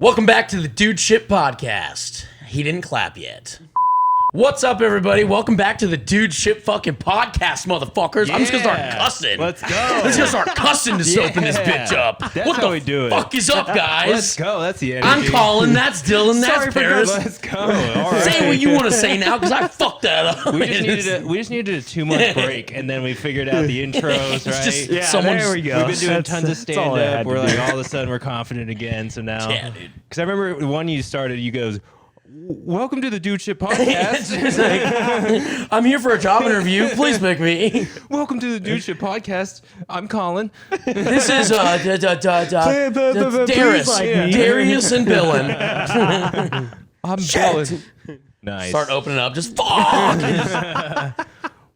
Welcome back to the Dudeship podcast. He didn't clap yet. What's up, everybody? Welcome back to the Dudeship fucking podcast, motherfuckers. I'm just gonna start cussing. Let's go. I'm just gonna start cussing to open this bitch up. That's what how the we do it. fuck is up, guys? Let's go. That's the energy. I'm Colin. That's Dylan. That's Paris. Let's go. All right. Say what you want to say now, because I fucked that up. We just needed a 2-month break, and then we figured out the intros, right? Just, there we go. We've been doing tons of stand-up. We're like, all of a sudden, we're confident again. So now, because I remember when you started, you goes, "Welcome to the Dudeship podcast." It's like, I'm here for a job interview. Please pick me. Welcome to the Dudeship podcast. I'm Colin. This is Darius and Billin. I'm Colin. Nice. Start opening up. Just fuck.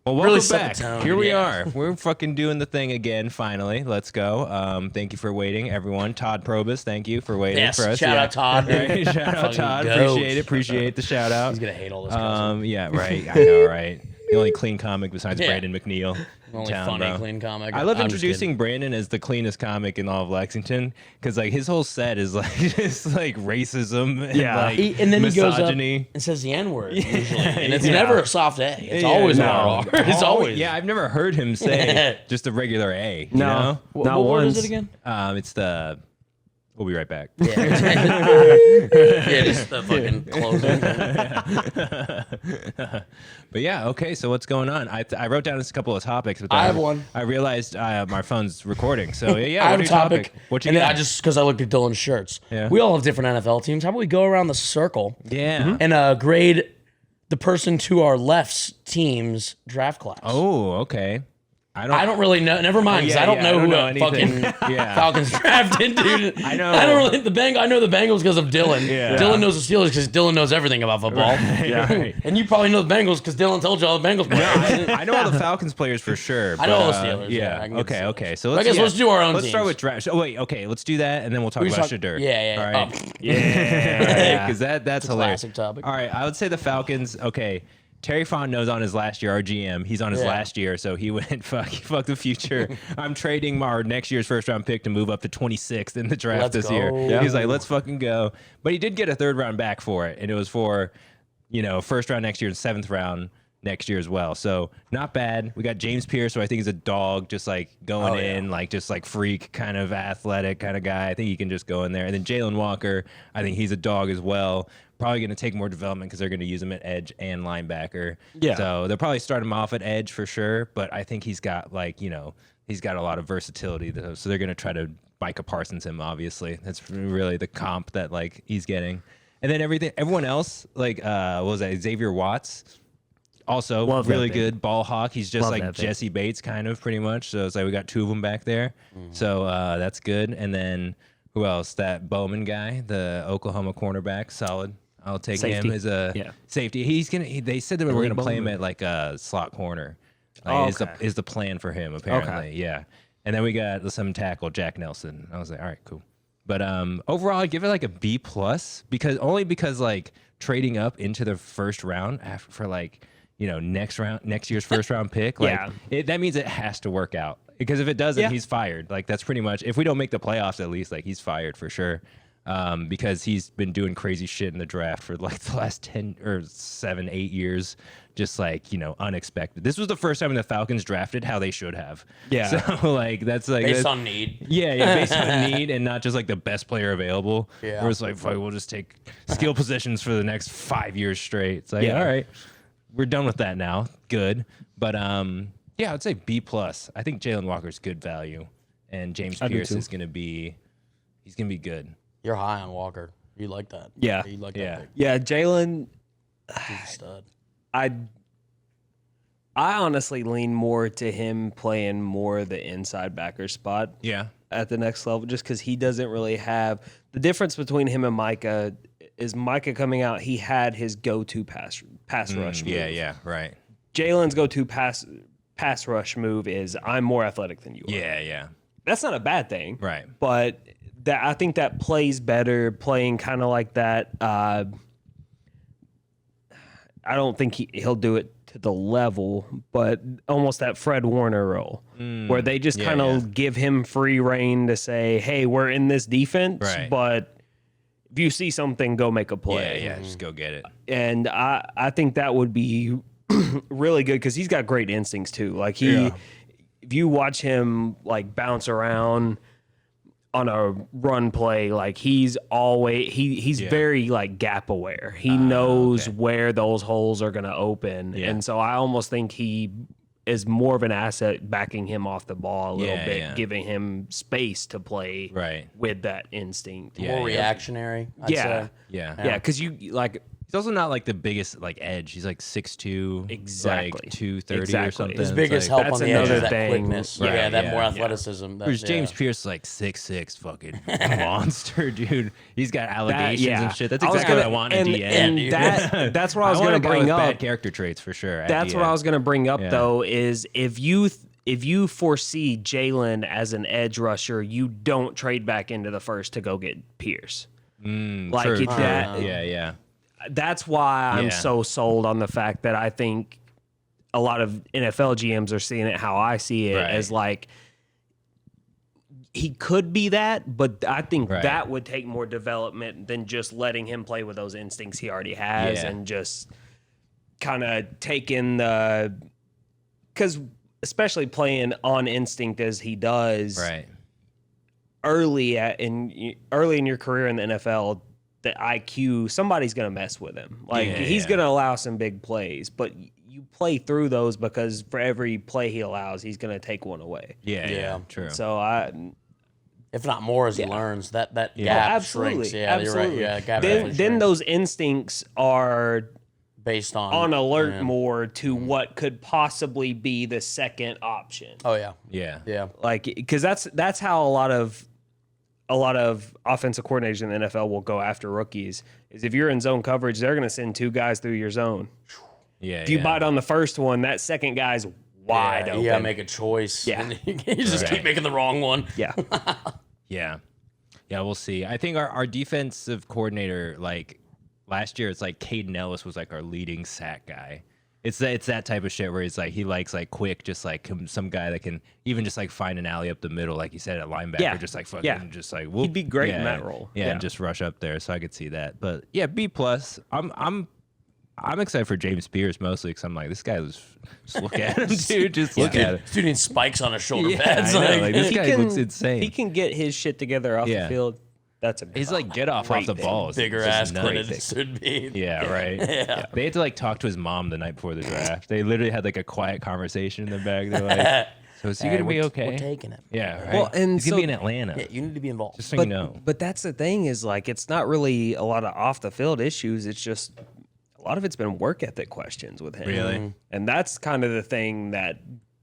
Well, Really welcome set the back. tone, Here we yeah. are. We're fucking doing the thing again, finally. Let's go. Thank you for waiting, everyone. Todd Probus, thank you for waiting Yes, for us. shout out Todd. Right? Shout out Fucking Todd. goat. Appreciate the shout out. He's going to hate all this content. Yeah, right. I know, right? The only clean comic besides Yeah. Brandon McNeil. Only town, funny, bro. clean comic. I love I'm just introducing Brandon as the cleanest comic in all of Lexington because like his whole set is like just like racism and like and then he goes up misogyny. and says the N-word usually. And it's never a soft A. It's always no. an R. It's always. Yeah, I've never heard him say just a regular A. You know? What word is it again? It's the. We'll be right back. Yeah, just the fucking closing. But yeah, okay. So what's going on? I wrote down a couple of topics, but then I have one. I realized my phone's recording. So yeah, I have what's a your topic. What you and got? then because I looked at Dylan's shirts. Yeah. We all have different NFL teams. How about we go around the circle Yeah. and grade the person to our left's team's draft class? Oh, okay. I don't really know. Never mind, because I don't know who anything. fucking Falcons drafted, dude. I know. I don't really I know the Bengals because of Dylan. Yeah. Dylan knows the Steelers because Dylan knows everything about football. Right. And you probably know the Bengals because Dylan told you all the Bengals players. I know all the Falcons players for sure. I know all the but, Steelers, yeah, I can get the Okay. So I guess let's do our own Let's start teams. with draft. Oh wait, okay. Let's do that, and then we'll talk about Shadur. Yeah. All right. Oh, Yeah. Because that's hilarious. classic topic. All right. I would say the Falcons. Okay. Terry Fontenot's on his last year, our GM. He's on his last year, so he went, fuck the future. I'm trading our next year's first round pick to move up to 26th in the draft Let's this go. year. Yeah. He's like, let's fucking go. But he did get a 3rd round back for it, and it was for, 1st round next year and 7th round next year as well. So not bad. We got James Pierce, who I think is a dog, just like going in, like just like freak kind of athletic kind of guy. I think he can just go in there. And then Jalen Walker, I think he's a dog as well. Probably going to take more development because they're going to use him at edge and linebacker. Yeah. So they'll probably start him off at edge for sure. But I think he's got he's got a lot of versatility. So they're going to try to Micah Parsons him, obviously. That's really the comp that like he's getting. And then everyone else, like, what was that? Xavier Watts. Also, really good ball hawk. He's just like Jesse Bates, kind of, pretty much. So it's like we got 2 of them back there. So that's good. And then who else? That Bowman guy, the Oklahoma cornerback, solid. I'll take him as a safety. They said that we're gonna play him at like a slot corner. Is the plan for him apparently? Okay. Yeah. And then we got some tackle, Jack Nelson. I was like, all right, cool. But overall, I give it like a B+ because like trading up into the 1st round for like next year's 1st round pick. Like that means it has to work out. Because if it doesn't, he's fired. Like that's pretty much, if we don't make the playoffs, at least like he's fired for sure. Because he's been doing crazy shit in the draft for like the last 10 or 7, 8 years, just like unexpected. This was the first time the Falcons drafted how they should have. Yeah. So like that's like based on need. Yeah, based on need and not just like the best player available. Yeah. Where it's like, fuck, we'll just take skill positions for the next 5 years straight. It's like, all right, we're done with that now. Good, but yeah, I'd say B+. I think Jalen Walker's good value, and James Pierce is gonna be good. You're high on Walker. You like that. Yeah. You like that pick. Yeah, Jalen, He's a stud. I honestly lean more to him playing more the inside backer spot. Yeah. At the next level, just because he doesn't really have the difference between him and Micah is Micah coming out, he had his go-to pass rush move. Yeah, right. Jalen's go-to pass rush move is I'm more athletic than you are. Yeah. That's not a bad thing. Right. But I think that plays better playing kind of like that. I don't think he'll do it to the level, but almost that Fred Warner role where they just kind of give him free reign to say, hey, we're in this defense, but if you see something, go make a play. Yeah, just go get it. And I think that would be really good because he's got great instincts too. Like if you watch him like bounce around on a run play, like he's always he's very like gap aware. He knows where those holes are going to open, and so I almost think he is more of an asset backing him off the ball a little bit, giving him space to play with that instinct. More reactionary. I'd say. Yeah, because you like. He's also not like the biggest like edge. He's like 6'2", Exactly. like 230 or something. His biggest help that's on the edge another is that thing. quickness. Right, That more athleticism. Whereas James Pierce is like 6'6", fucking monster, dude. He's got allegations and shit. That's exactly what I want in a DN. And that's what I was going to bring up. Bad character traits for sure. That's what I was going to bring up though. Is if you foresee Jalen as an edge rusher, you don't trade back into the first to go get Pierce. True. Yeah. That's why I'm so sold on the fact that I think a lot of NFL GMs are seeing it how I see it as like he could be that, but I think that would take more development than just letting him play with those instincts he already has and just kind of taking the because especially playing on instinct as he does early in your career in the NFL. The IQ, somebody's going to mess with him. Like he's going to allow some big plays, but you play through those because for every play he allows, he's going to take one away. Yeah, true. So if not more, as he learns, that gap shrinks. Yeah, absolutely. You're right. Yeah, gap Then those instincts are based on alert more to what could possibly be the second option. Oh yeah. Yeah. Like because that's how a lot of offensive coordinators in the NFL will go after rookies. Is if you're in zone coverage, they're going to send two guys through your zone. Yeah. If you bite on the first one, that second guy's wide open. You got to make a choice. Yeah. And you just keep making the wrong one. Yeah. Yeah, we'll see. I think our defensive coordinator, like last year, it's like Caden Ellis was like our leading sack guy. It's that type of shit where it's like he likes like quick, just like some guy that can even just like find an alley up the middle, like you said at linebacker, just like fucking just like whoop. He'd be great in that role. Yeah, and just rush up there. So I could see that. But yeah, B+. I'm excited for James Pierce mostly because I'm like, this guy was just look at him, dude. Just look at him. Dude needs spikes on his shoulder Yeah, pads. I know, like, this guy looks insane. He can get his shit together off the field. That's a He's like get off the ball. It's bigger just ass than nuts. it should be. Yeah, right. Yeah. They had to like talk to his mom the night before the draft. They literally had like a quiet conversation in the back. They're like, "So is he gonna be okay?" We're taking him. Yeah, right. Well, and he's gonna be in Atlanta. Yeah, you need to be involved. Just so you know. But that's the thing is like it's not really a lot of off the field issues. It's just a lot of it's been work ethic questions with him. Really? And that's kind of the thing that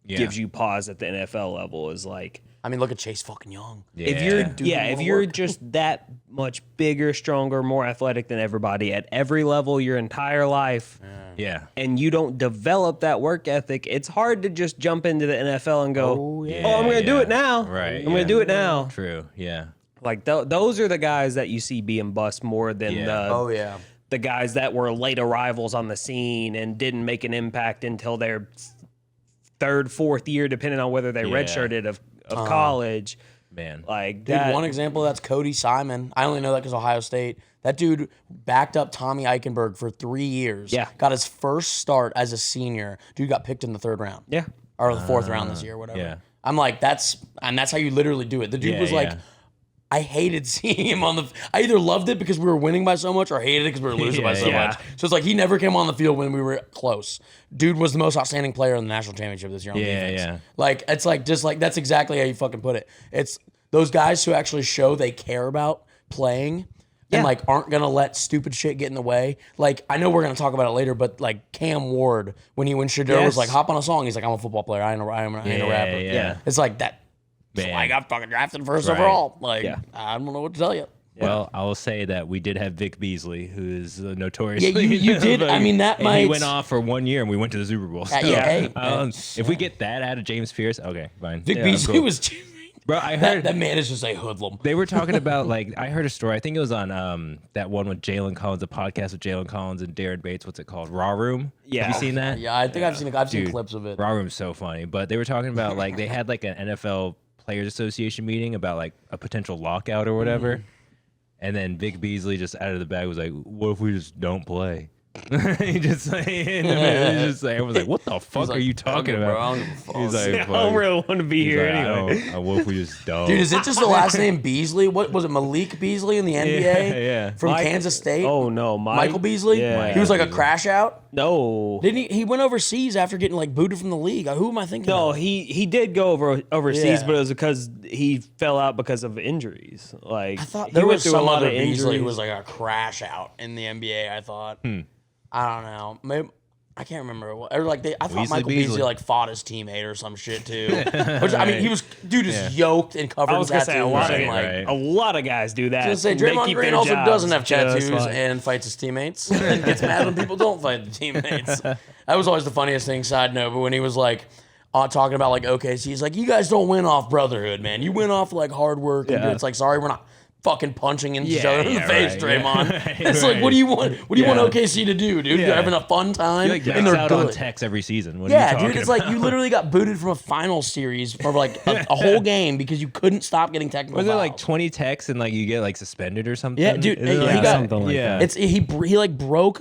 gives you pause at the NFL level is like. I mean, look at Chase fucking Young. If you're just that much bigger, stronger, more athletic than everybody at every level your entire life, and you don't develop that work ethic, it's hard to just jump into the NFL and go, I'm going to do it now. Right. I'm going to do it now. True. Yeah. Like those are the guys that you see being bust more than the guys that were late arrivals on the scene and didn't make an impact until their third, fourth year, depending on whether they redshirted of college. Man. Like Dude, one example that's Cody Simon. I only know that because Ohio State. That dude backed up Tommy Eichenberg for 3 years. Yeah. Got his first start as a senior. Dude got picked in the 3rd round. Yeah. Or the 4th round this year, whatever. Yeah. I'm like, that's how you literally do it. The dude was like, I hated seeing him on the. I either loved it because we were winning by so much, or hated it because we were losing by so much. So it's like he never came on the field when we were close. Dude was the most outstanding player in the national championship this year on defense. Yeah. Like it's like just like that's exactly how you fucking put it. It's those guys who actually show they care about playing and like aren't gonna let stupid shit get in the way. Like I know we're gonna talk about it later, but like Cam Ward when Shador was like hop on a song, he's like I'm a football player. I ain't a rapper. Yeah. It's like that. Man. I got fucking drafted first overall. Like, I don't know what to tell you. Well, I will say that we did have Vic Beasley, who is notoriously. Yeah, you did. I mean, that might. He went off for 1 year, and we went to the Super Bowl. So, if we get that out of James Pierce, okay, fine. Vic Beasley was. Bro, I heard that man is just a hoodlum. They were talking about like I heard a story. I think it was on that one with Jalen Collins, a podcast with Jalen Collins and Darren Bates. What's it called? Raw Room. Yeah, have you seen that? Yeah, I think I've seen clips of it. Raw Room's so funny. But they were talking about like they had like an NFL Players Association meeting about like a potential lockout or whatever. And then Vic Beasley just out of the bag was like, "What if we just don't play?" He just like in the middle, he's just like, everyone's like, "What the fuck are you talking about?" He's like, I don't really want to be here anyway. What if we just don't? Dude, is it just the last name Beasley? What was it, Malik Beasley in the NBA? Yeah. From Kansas State? Oh no, Michael Beasley? Yeah. He was like a crash out? No. Didn't he? He went overseas after getting like booted from the league. Who am I thinking No, of? he did go overseas, Yeah. but it was because he fell out because of injuries. Like I thought he there went was through some a lot other of injuries. Beasley who was like a crash out in the NBA, I thought. I don't know. Maybe I can't remember. Or like I thought Weasley Michael Beasley. Beasley like fought his teammate or some shit too. Which I mean, he was is yoked and covered I in was gonna tattoos. say and, a lot of guys do that. I was gonna say They Draymond keep Green their also jobs doesn't have just tattoos like- and fights his teammates and gets mad when people don't fight the teammates. That was always the funniest thing. Side note, but when he was like talking about like OKC, he's like, "You guys don't win off brotherhood, man. You win off like hard work." And it's like, sorry, we're not fucking punching each other in the face, Draymond. It's like, what do you want? What do you want OKC to do, dude? You're having a fun time, He like and makes they're out on good. text every season. What are you Yeah, talking dude, it's about? like you literally got booted from a final series for like a whole game because you couldn't stop getting technical Was it like fouls. 20 texts and like you get like suspended or something? Yeah, dude, Is it he got something like that. It's he like broke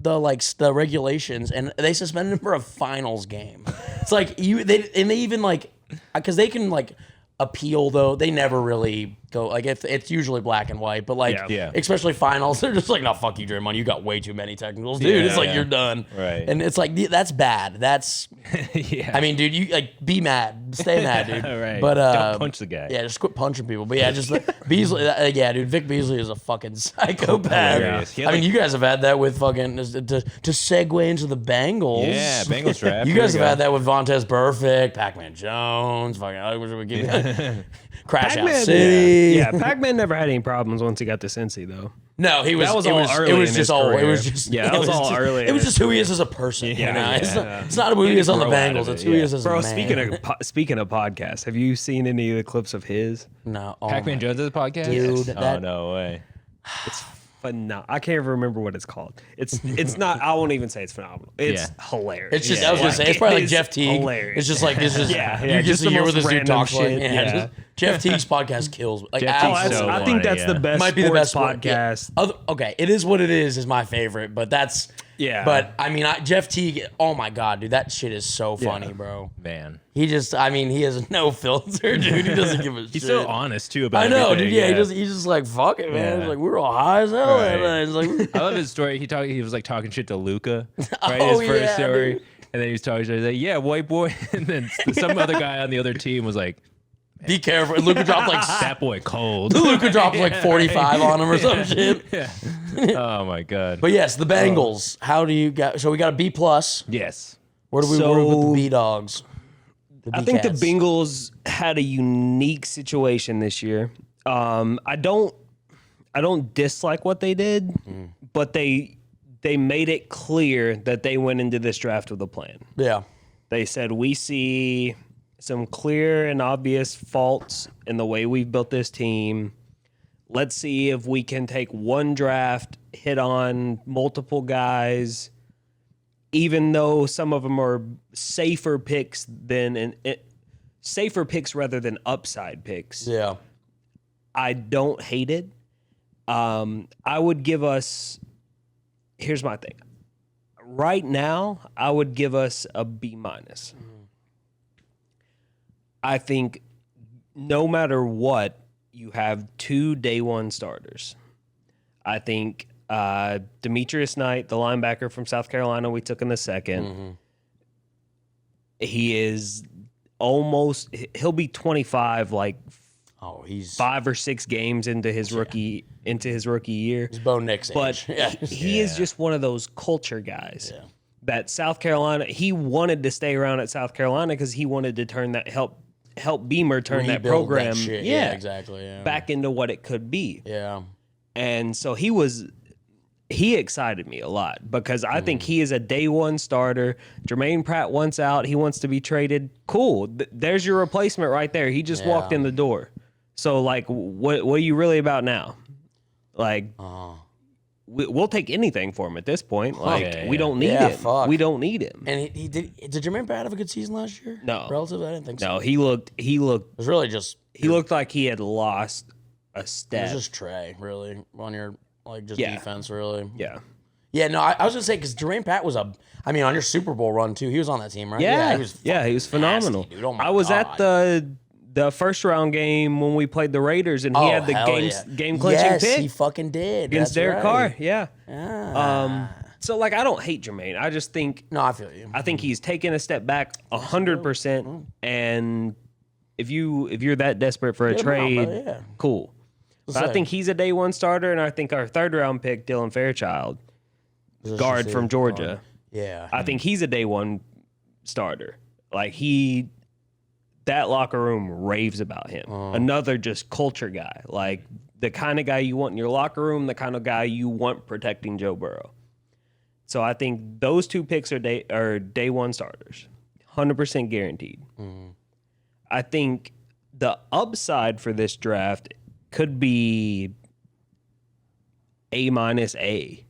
the regulations and they suspended him for a finals game. It's like they even like because they can like appeal though. They never really go like if it's usually black and white, but like Yeah. especially finals, they're just like, no, fuck you, Draymond. You got way too many technicals, dude. Yeah, it's like yeah. you're done. Right. And it's like that's bad. That's Yeah. I mean, dude, you like be mad, stay mad, dude. Right. But Don't punch the guy. Yeah, just quit punching people. But yeah, just Beasley. Yeah, dude, Vic Beasley is a fucking psychopath. Hilarious. He had, I mean, like- you guys have had that with fucking to segue into the Bengals. Yeah, Bengals draft. You Here guys we have go. had that with Vontez Perfect, Pac-Man Jones, fucking Crash Out Pac-Man, City. Yeah, Pac-Man never had any problems once he got to Cincy though. No, he was. That was it all was, early It was in just his all. It career. was just. Yeah, that it was all just, early It in was his just who he is as a person. You know? It's not who he is on the grow out Bengals. of It's it, who he yeah. is as a Bro, man. speaking of podcasts, have you seen any of the clips of his? No, oh Pac-Man my- Jones' podcast? Dude, Oh, that- no way. It's phenomenal. I can't even remember what it's called. It's not. I won't even say it's phenomenal. It's hilarious. It's just. I was gonna say it's probably like Jeff Teague. Hilarious. It's just like it's just. Yeah, You yeah, just just the hear most what this dude random talks like. shit, Yeah, yeah. just- Jeff Teague's podcast kills. Like Jeff Teague's absolutely. so I think that's funny, the best. Might be the best sports one. Yeah. podcast. Okay, it is what it is my favorite, but that's Yeah. But I mean, Jeff Teague. Oh my god, dude, that shit is so funny, bro. Man. He just. I mean, he has no filter, dude. He doesn't give a shit. He's so honest, too, about I know, everything, dude. Yeah, he's just like fuck it, man. Yeah. He's like we're all high as hell. Right. And it's like I love his story. He was like talking shit to Luca, right? Oh, His first yeah, story. dude. And then he was talking shit. He's like, yeah, white boy. And then some other guy on the other team was like, be careful. And Luka dropped like that boy cold. Luka dropped like 45 on him or some shit. Yeah. Oh, my God. But yes, the Bengals. How do you got? So we got a B plus. Yes. Where do we put the B dogs? I think the B-Cats. Bengals had a unique situation this year. I don't dislike what they did, but they made it clear that they went into this draft with a plan. Yeah. They said, we see some clear and obvious faults in the way we've built this team. Let's see if we can take one draft, hit on multiple guys, even though some of them are safer picks rather than upside picks. Yeah. I don't hate it. I would give us. Here's my thing. Right now, I would give us a B minus. I think no matter what, you have 2 day one starters. I think Demetrius Knight, the linebacker from South Carolina, we took in the second. He is almost. He'll be 25 like. Oh, he's 5 or 6 games into his rookie year. he's Bo Nix But age. Yeah. he is just one of those culture guys that South Carolina. He wanted to stay around at South Carolina because he wanted to help Beamer turn that Rebuild program, shit. Yeah, exactly. Yeah. back into what it could be. Yeah. And so he excited me a lot because I think he is a day one starter. Jermaine Pratt wants out. He wants to be traded. Cool. There's your replacement right there. He just walked in the door. So, like, what are you really about now? Like, we'll take anything for him at this point. Like, we don't need him. fuck. We don't need him. And he did Jermaine Pratt have a good season last year? No. Relatively, I didn't think so. No, he looked It was really just he looked like he had lost a step. It's just Trey, really, on your just Yeah. defense, really. Yeah. Yeah, no, I was gonna say because Jermaine Pat was on your Super Bowl run too. He was on that team, right? Yeah, he was phenomenal. nasty, dude. Oh my I was God. at the first round game when we played the Raiders, and he had the game clinching yes, pick. he fucking did Against That's Derek right. Carr. Yeah. So I don't hate Jermaine. I just think No, I feel you. I think he's taken a step back 100%. And if you're that desperate for a Get him out, trade, brother, yeah. cool. But I think he's a day one starter, and I think our third round pick, Dylan Fairchild, guard from Georgia. Yeah. I think he's a day one starter. That locker room raves about him. Another just culture guy. Like the kind of guy you want in your locker room, the kind of guy you want protecting Joe Burrow. So I think those two picks are day one starters. 100% guaranteed. I think the upside for this draft could be A-.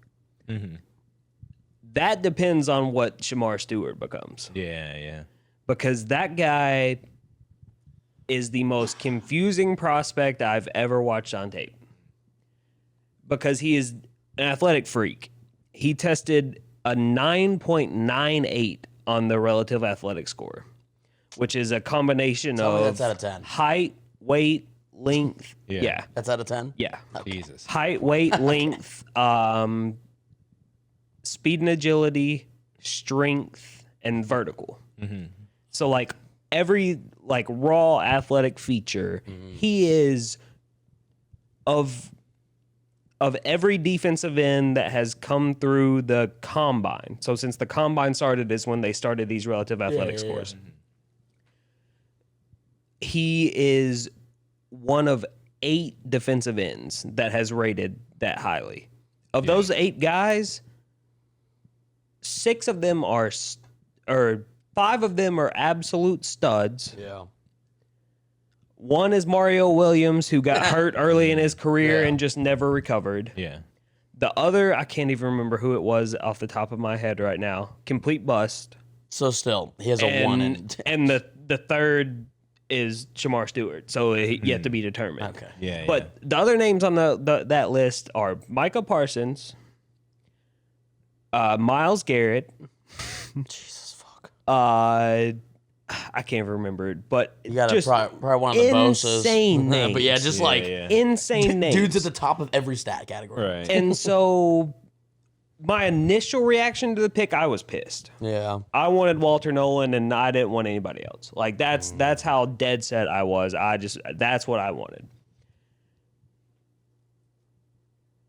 That depends on what Shamar Stewart becomes. Yeah. Because that guy is the most confusing prospect I've ever watched on tape. Because he is an athletic freak. He tested a 9.98 on the relative athletic score, which is a combination Tell me of that's out of 10. height, weight, length. Yeah. That's out of 10? Yeah. Jesus. Height, weight, length, speed and agility, strength, and vertical. So every raw athletic feature, he is of every defensive end that has come through the combine. So since the combine started is when they started these relative athletic scores. He is one of 8 defensive ends that has rated that highly. Of those 8 guys, 5 of them are absolute studs. Yeah. One is Mario Williams, who got hurt early in his career and just never recovered. Yeah. The other, I can't even remember who it was off the top of my head right now. Complete bust. So still, he has a 1 in. And the third is Shamar Stewart, so yet to be determined. Okay. Yeah. But the other names on that list are Micah Parsons, Myles Garrett. Jesus fuck. I can't remember it, but You got just probably one of the Boses. insane names. But yeah, just insane names. dudes at the top of every stat category. Right. And so my initial reaction to the pick, I was pissed. Yeah. I wanted Walter Nolan, and I didn't want anybody else. That's how dead set I was. That's what I wanted.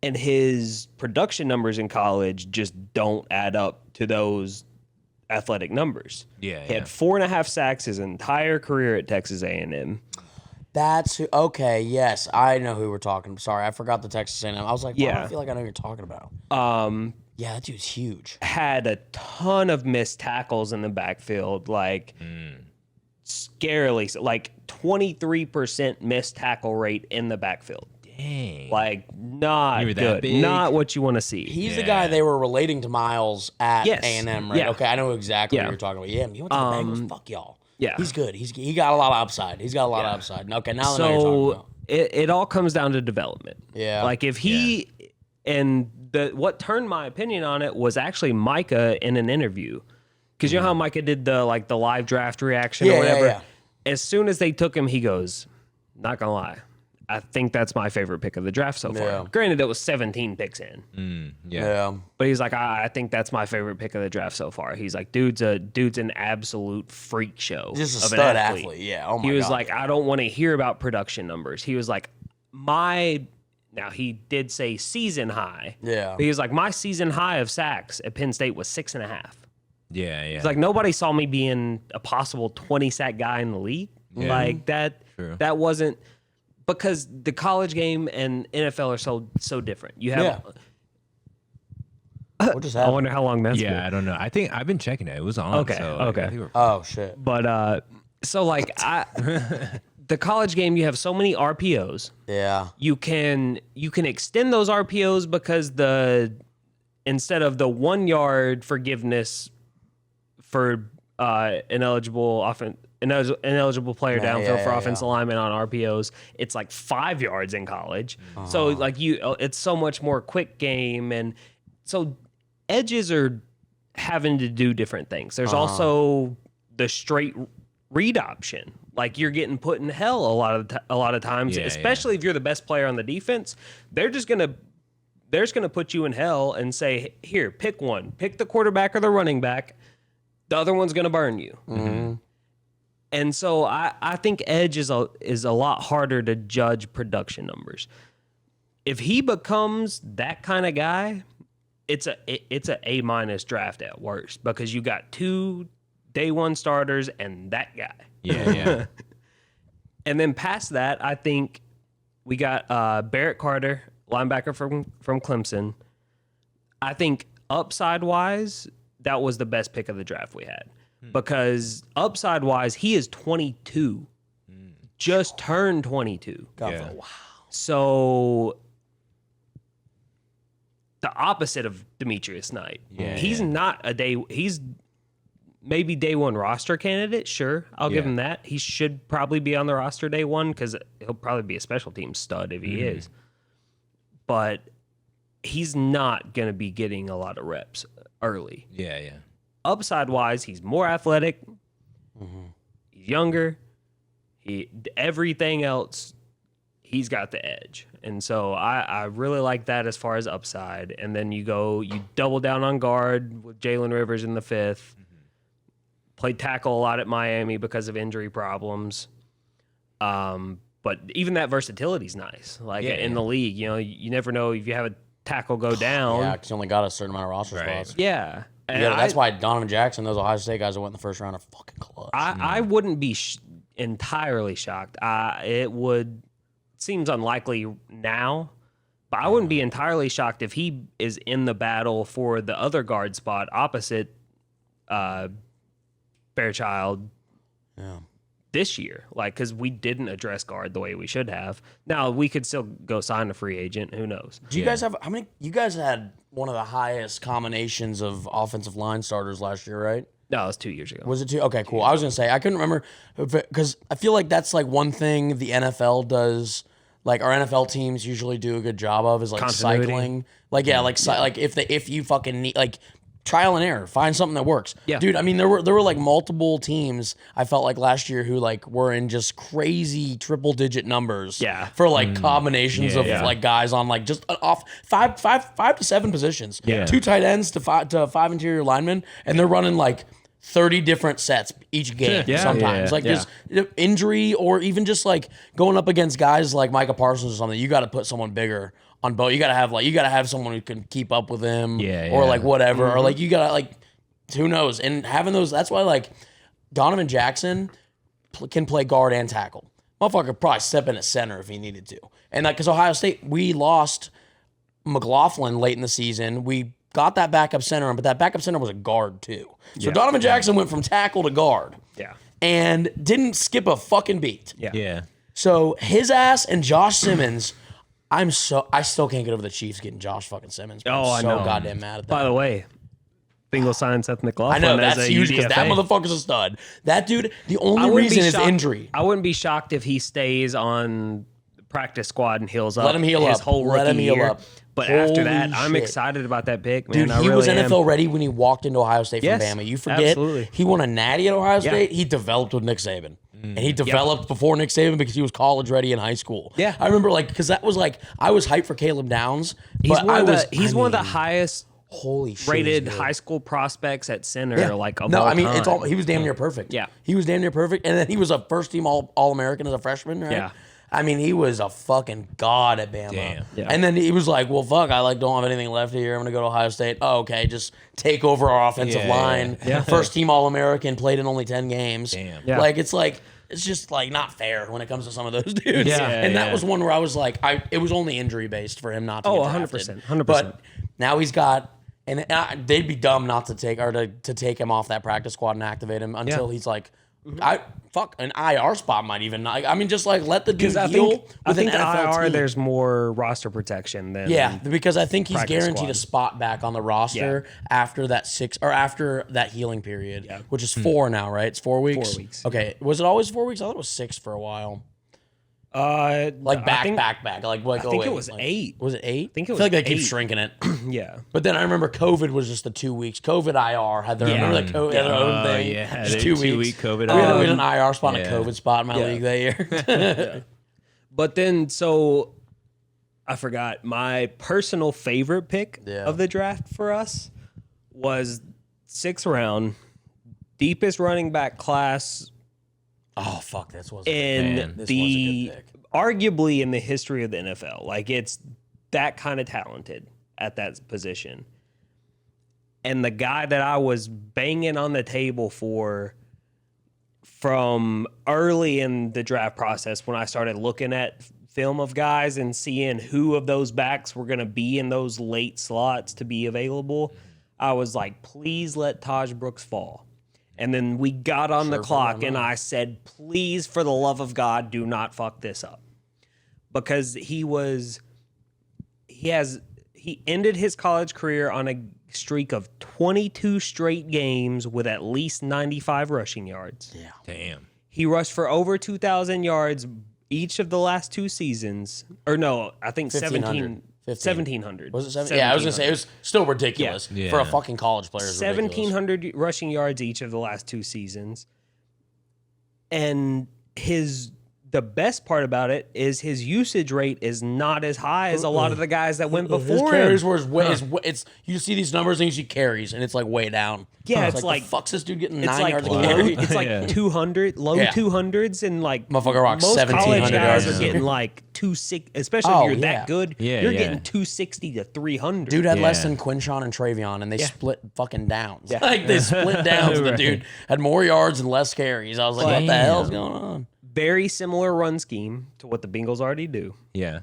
And his production numbers in college just don't add up to those athletic numbers. Yeah. He had 4.5 sacks his entire career at Texas A&M. That's who. Okay, yes, I know who we're talking. Sorry, I forgot the Texas A&M. I was like, Yeah. I feel like I know who you're talking about. Yeah, that dude's huge. Had a ton of missed tackles in the backfield, scarily, 23% missed tackle rate in the backfield. Dang. Not You were that good. big? Not what you want to see. He's the guy they were relating to Miles at Yes. A&M, right? Yeah. Okay, I know exactly Yeah. what you're talking about. Yeah, he went to the Bengals. Fuck y'all. yeah. He's good. He got a lot of upside. He's got a lot of upside. Okay, now I know what you're talking So about. it all comes down to development. Yeah. If he and what turned my opinion on it was actually Micah in an interview, because you know how Micah did the live draft reaction or whatever. Yeah. As soon as they took him, he goes, "Not gonna lie, I think that's my favorite pick of the draft so far." Yeah. Granted, it was 17 picks in, Yeah. but he's like, I think that's my favorite pick of the draft so far. He's like, dude's an absolute freak show. Just a of an stud athlete. Yeah. Oh my God. He was like, I don't want to hear about production numbers. He was like, now he did say season high. Yeah. But he was like, my season high of sacks at Penn State was 6.5. Yeah. It's like nobody saw me being a possible 20 sack guy in the league. Yeah. That wasn't, because the college game and NFL are so different. You have What just I happened? wonder how long that's been. I don't know. I think I've been checking it. It was on. Okay, So, okay. I think we're, Oh shit. But the college game, you have so many RPOs. Yeah. You can extend those RPOs because instead of the 1 yard forgiveness for ineligible ineligible player downfield for offensive yeah. lineman on RPOs. It's like 5 yards in college. So like it's so much more quick game, and so edges are having to do different things. There's also the straight read option. Like you're getting put in hell a lot of times, especially if you're the best player on the defense. They're just gonna put you in hell and say, here, pick one. Pick the quarterback or the running back. The other one's gonna burn you. Mm-hmm. And so I think edge is a lot harder to judge production numbers. If he becomes that kind of guy, it's a A- draft at worst, because you got 2 day one starters and that guy. Yeah. And then past that, I think we got Barrett Carter, linebacker from Clemson. I think upside wise, that was the best pick of the draft we had. Because upside wise, he is 22. Just turned 22. Wow. So the opposite of Demetrius Knight. He's not he's maybe day one roster candidate. Sure, I'll give him that. He should probably be on the roster day one, because he'll probably be a special team stud if he is. But he's not going to be getting a lot of reps early. Yeah. Upside wise, he's more athletic. He's younger. Everything else, he's got the edge. And so I really like that as far as upside. And then you double down on guard with Jalen Rivers in the 5th. Played tackle a lot at Miami because of injury problems. But even that versatility is nice. Like in the league, you never know if you have a tackle go down. Yeah, because you only got a certain amount of roster spots. Yeah. And that's why Donovan Jackson, those Ohio State guys that went in the first round, are fucking clutch. I wouldn't be entirely shocked. Seems unlikely now, but I wouldn't be entirely shocked if he is in the battle for the other guard spot opposite Fairchild this year. Like, because we didn't address guard the way we should have. Now, we could still go sign a free agent. Who knows? Do you guys have how many? You guys had one of the highest combinations of offensive line starters last year, right? No, it was 2 years ago. Was it 2? Okay, cool. I was going to say, I couldn't remember, because I feel like that's like one thing the NFL does, like our NFL teams usually do a good job of, is like cycling. Like, like if you fucking need, like, trial and error, find something that works. Yeah. Dude, I mean, there were like multiple teams, I felt like last year, who like were in just crazy triple digit numbers for like combinations of like guys on like just off five to 7 positions. 2 tight ends to 5 interior linemen, and they're running like 30 different sets each game sometimes. There's injury, or even just like going up against guys like Micah Parsons or something, you got to put someone bigger on both. You got to have someone who can keep up with him or like whatever. Or like you got to like, who knows? And having those, that's why like Donovan Jackson can play guard and tackle. Motherfucker could probably step in at center if he needed to. And like, because Ohio State, we lost McLaughlin late in the season. We got that backup center, but that backup center was a guard too. So Donovan Jackson went from tackle to guard. Yeah. And didn't skip a fucking beat. Yeah. So his ass and Josh Simmons, I still can't get over the Chiefs getting Josh fucking Simmons. I'm so goddamn mad at that. By the way, Bengals signed Seth McLaughlin. I know, that's huge, because that motherfucker's a stud. That dude, the only reason is injury. I wouldn't be shocked if he stays on the practice squad and heals up. Let him heal his up. whole rookie Let him heal year. up. But Holy after that, I'm shit. excited about that pick, man. Dude, he was NFL ready when he walked into Ohio State from Bama. You forget, he won a natty at Ohio State. He developed with Nick Saban. And he developed before Nick Saban because he was college ready in high school. Yeah. I remember, like, because that was like, I was hyped for Caleb Downs. He's one of the highest rated high school prospects at center, of all time. He was damn near perfect. Yeah. He was damn near perfect. And then he was a first team All-American as a freshman, right? Yeah. I mean, he was a fucking god at Bama. Damn. Yeah. And then he was like, well, fuck, I like don't have anything left here. I'm going to go to Ohio State. Oh, okay, just take over our offensive line. Yeah. First team All-American, played in only 10 games. Damn. Yeah. Like, it's just like not fair when it comes to some of those dudes. Yeah. And that was one where I was like, it was only injury based for him not to get drafted. 100%. But now he's got, and they'd be dumb not to take him off that practice squad and activate him until he's like An IR spot might even not. I mean, just like let the dude I heal. think with an NFL IR team. there's more roster protection than because I think he's practice guaranteed squad. a spot back on the roster after that healing period, which is 4 now, right? It's 4 weeks. 4 weeks. Okay, was it always 4 weeks? I thought it was 6 for a while. Like back. Like I think it was 8. Was it 8? I think it was feel like they 8. keep shrinking it. Yeah. But then I remember COVID was just the 2 weeks. COVID IR had their remember that COVID had their own thing. Yeah, just they 2 had weeks. 2 week COVID. We had an IR spot and a COVID spot in my Yeah. league that year. But then, so I forgot my personal favorite pick of the draft for us was 6th round, deepest running back class Oh fuck, this was in this the was a good pick. arguably in the history of the NFL. Like it's that kind of talented at that position. And the guy that I was banging on the table for from early in the draft process when I started looking at film of guys and seeing who of those backs were going to be in those late slots to be available, I was like, please let Taj Brooks fall. And then we got on the clock and I said, please, for the love of God, do not fuck this up. Because he ended his college career on a streak of 22 straight games with at least 95 rushing yards. Yeah. Damn. He rushed for over 2,000 yards each of the last 2 seasons. Or no, I think 1,700. Was it 7? Yeah, I was going to say, it was still ridiculous Yeah. for a fucking college player. 1,700 rushing yards each of the last 2 seasons. And the best part about it is his usage rate is not as high as a lot of the guys that went His before carries him. were it's you see these numbers and you see carries and it's like way down. Yeah, it's like the fuck's this dude getting 9 like yards a low, carry? it's like 200, low 200s, and like Motherfucker rocks most 1,700 college guys yards. are getting like 260, especially Oh, if you're yeah. that good. Yeah, you're yeah. getting 260 to 300. Dude had less Yeah. than Quinshawn and Travion, and they split fucking downs. Like they split downs. The dude had more yards and less carries. I was like, what the hell's going on? Very similar run scheme to what the Bengals already do. Yeah.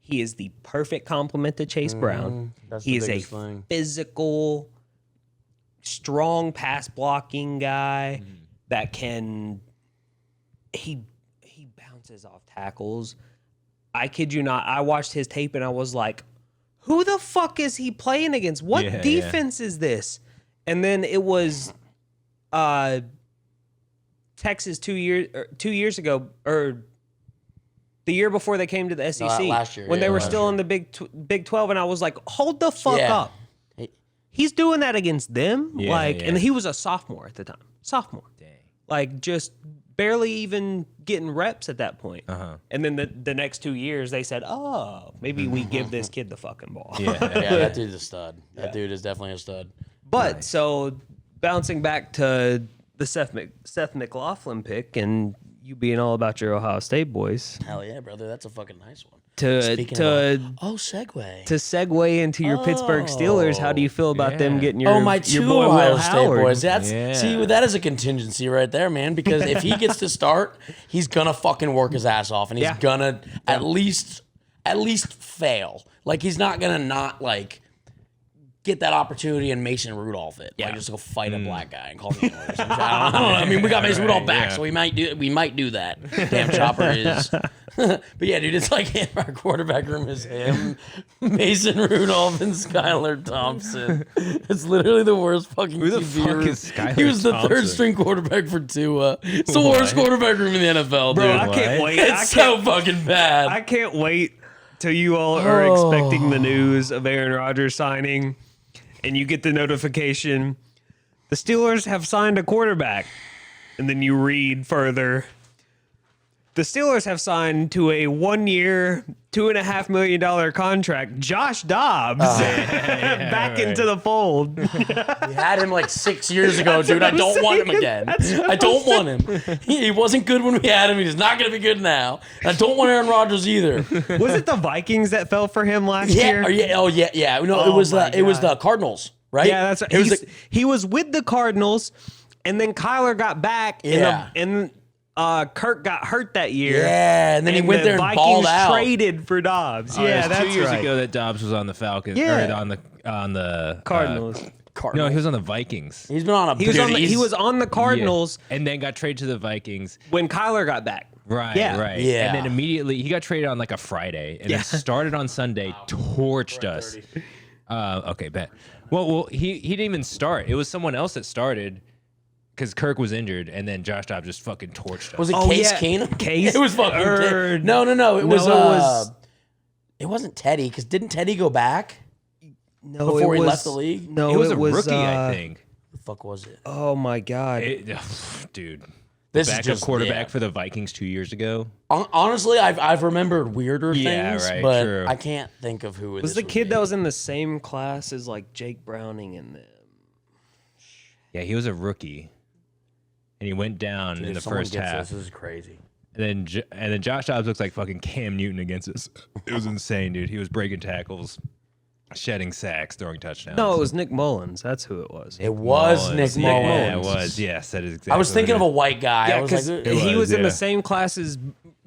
He is the perfect complement to Chase Brown. That's He the is a biggest thing. physical, strong pass blocking guy that can. He bounces off tackles. I kid you not. I watched his tape and I was like, "Who the fuck is he playing against? What defense is this?" And then it was, Texas 2 years ago, or the year before they came to the SEC, last year, when they were last still year. in the Big 12, and I was like, hold the fuck Yeah. up. He's doing that against them, Yeah, and he was a sophomore at the time. Dang. Like just barely even getting reps at that point. And then the next 2 years, they said, oh, maybe we give this kid the fucking ball. Yeah. Yeah, that dude's a stud. That dude is definitely a stud. But so bouncing back to the Seth McLaughlin pick and you being all about your Ohio State boys. Hell yeah, brother. That's a fucking nice one. Segue Segue. to segue into your Pittsburgh Steelers. How do you feel about them getting your my your two boy Ohio Will State Howard? boys? Yeah. See, that is a contingency right there, man. Because if he gets to start, he's gonna fucking work his ass off, and he's gonna at least fail. Like he's not gonna not like get that opportunity and Mason Rudolph it. Like just go fight a black guy and call me or something. I don't know. I mean, we got Mason Rudolph back, so we might do that. Damn, Chopper is. But yeah, dude, it's like our quarterback room is him, Mason Rudolph, and Skylar Thompson. It's literally the worst fucking. Who the QB fuck room. is Skylar He was the Thompson? third string quarterback for Tua. It's the worst quarterback room in the NFL, dude. Bro, I can't wait. It's so fucking bad. I can't wait till you all are expecting the news of Aaron Rodgers signing, and you get the notification, the Steelers have signed a quarterback. And then you read further, the Steelers have signed to a 1-year, $2.5 million contract Josh Dobbs back into the fold. We had him like 6 years ago, dude. I don't want him again. I don't want him. He wasn't good when we had him. He's not going to be good now. I don't want Aaron Rodgers either. Was it the Vikings that fell for him last year? Yeah. No, it was the Cardinals, right? Yeah, that's right. It was He was with the Cardinals, and then Kyler got back, and Kirk got hurt that year. Yeah, and then he went there and Vikings balled out. traded for Dobbs. It yeah, was that's 2 years right. ago that Dobbs was on the Falcons. Yeah. Or on the Cardinals. Cardinals. No, he was on the Vikings. He's been on a. He was on the Cardinals and then got traded to the Vikings when Kyler got back. Right, Yeah. right. Yeah. And then immediately he got traded on like a Friday and then started on Sunday, torched us. Okay, bet. Well, he didn't even start. It was someone else that started because Kirk was injured, and then Josh Dobbs just fucking torched us. Was it Case Keenum? Case? It was fucking. No. It was. It wasn't Teddy because didn't Teddy go back? No, before he left the league. No, he was a rookie, I think. What the fuck was it? Oh my god, Dude. This Backup is just quarterback for the Vikings 2 years ago. Honestly, I've remembered weirder things, right, but true. I can't think of who it was the kid that was in the same class as like Jake Browning and them. Yeah, he was a rookie, and he went down in the first half. This is crazy. And then Josh Dobbs looks like fucking Cam Newton against us. It was insane, dude. He was breaking tackles, shedding sacks, throwing touchdowns. No, it was Nick Mullins. That's who it was. It was Nick Mullins. Yeah, it was. Yes, that is exactly. I was thinking of a white guy. Yeah, I was like, he was in the same class as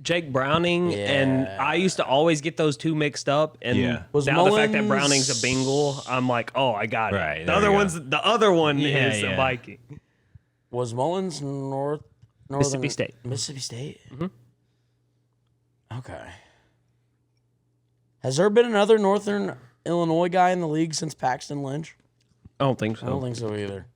Jake Browning, and I used to always get those two mixed up. And Was now the fact that Mullins- Browning's a Bengal, I'm like, oh, I got it. Right, The other one Yeah, is a Viking. Was Mullins northern Mississippi State. Mississippi State. Mm-hmm. Okay. Has there been another Northern Illinois guy in the league since Paxton Lynch? I don't think so. I don't think so either.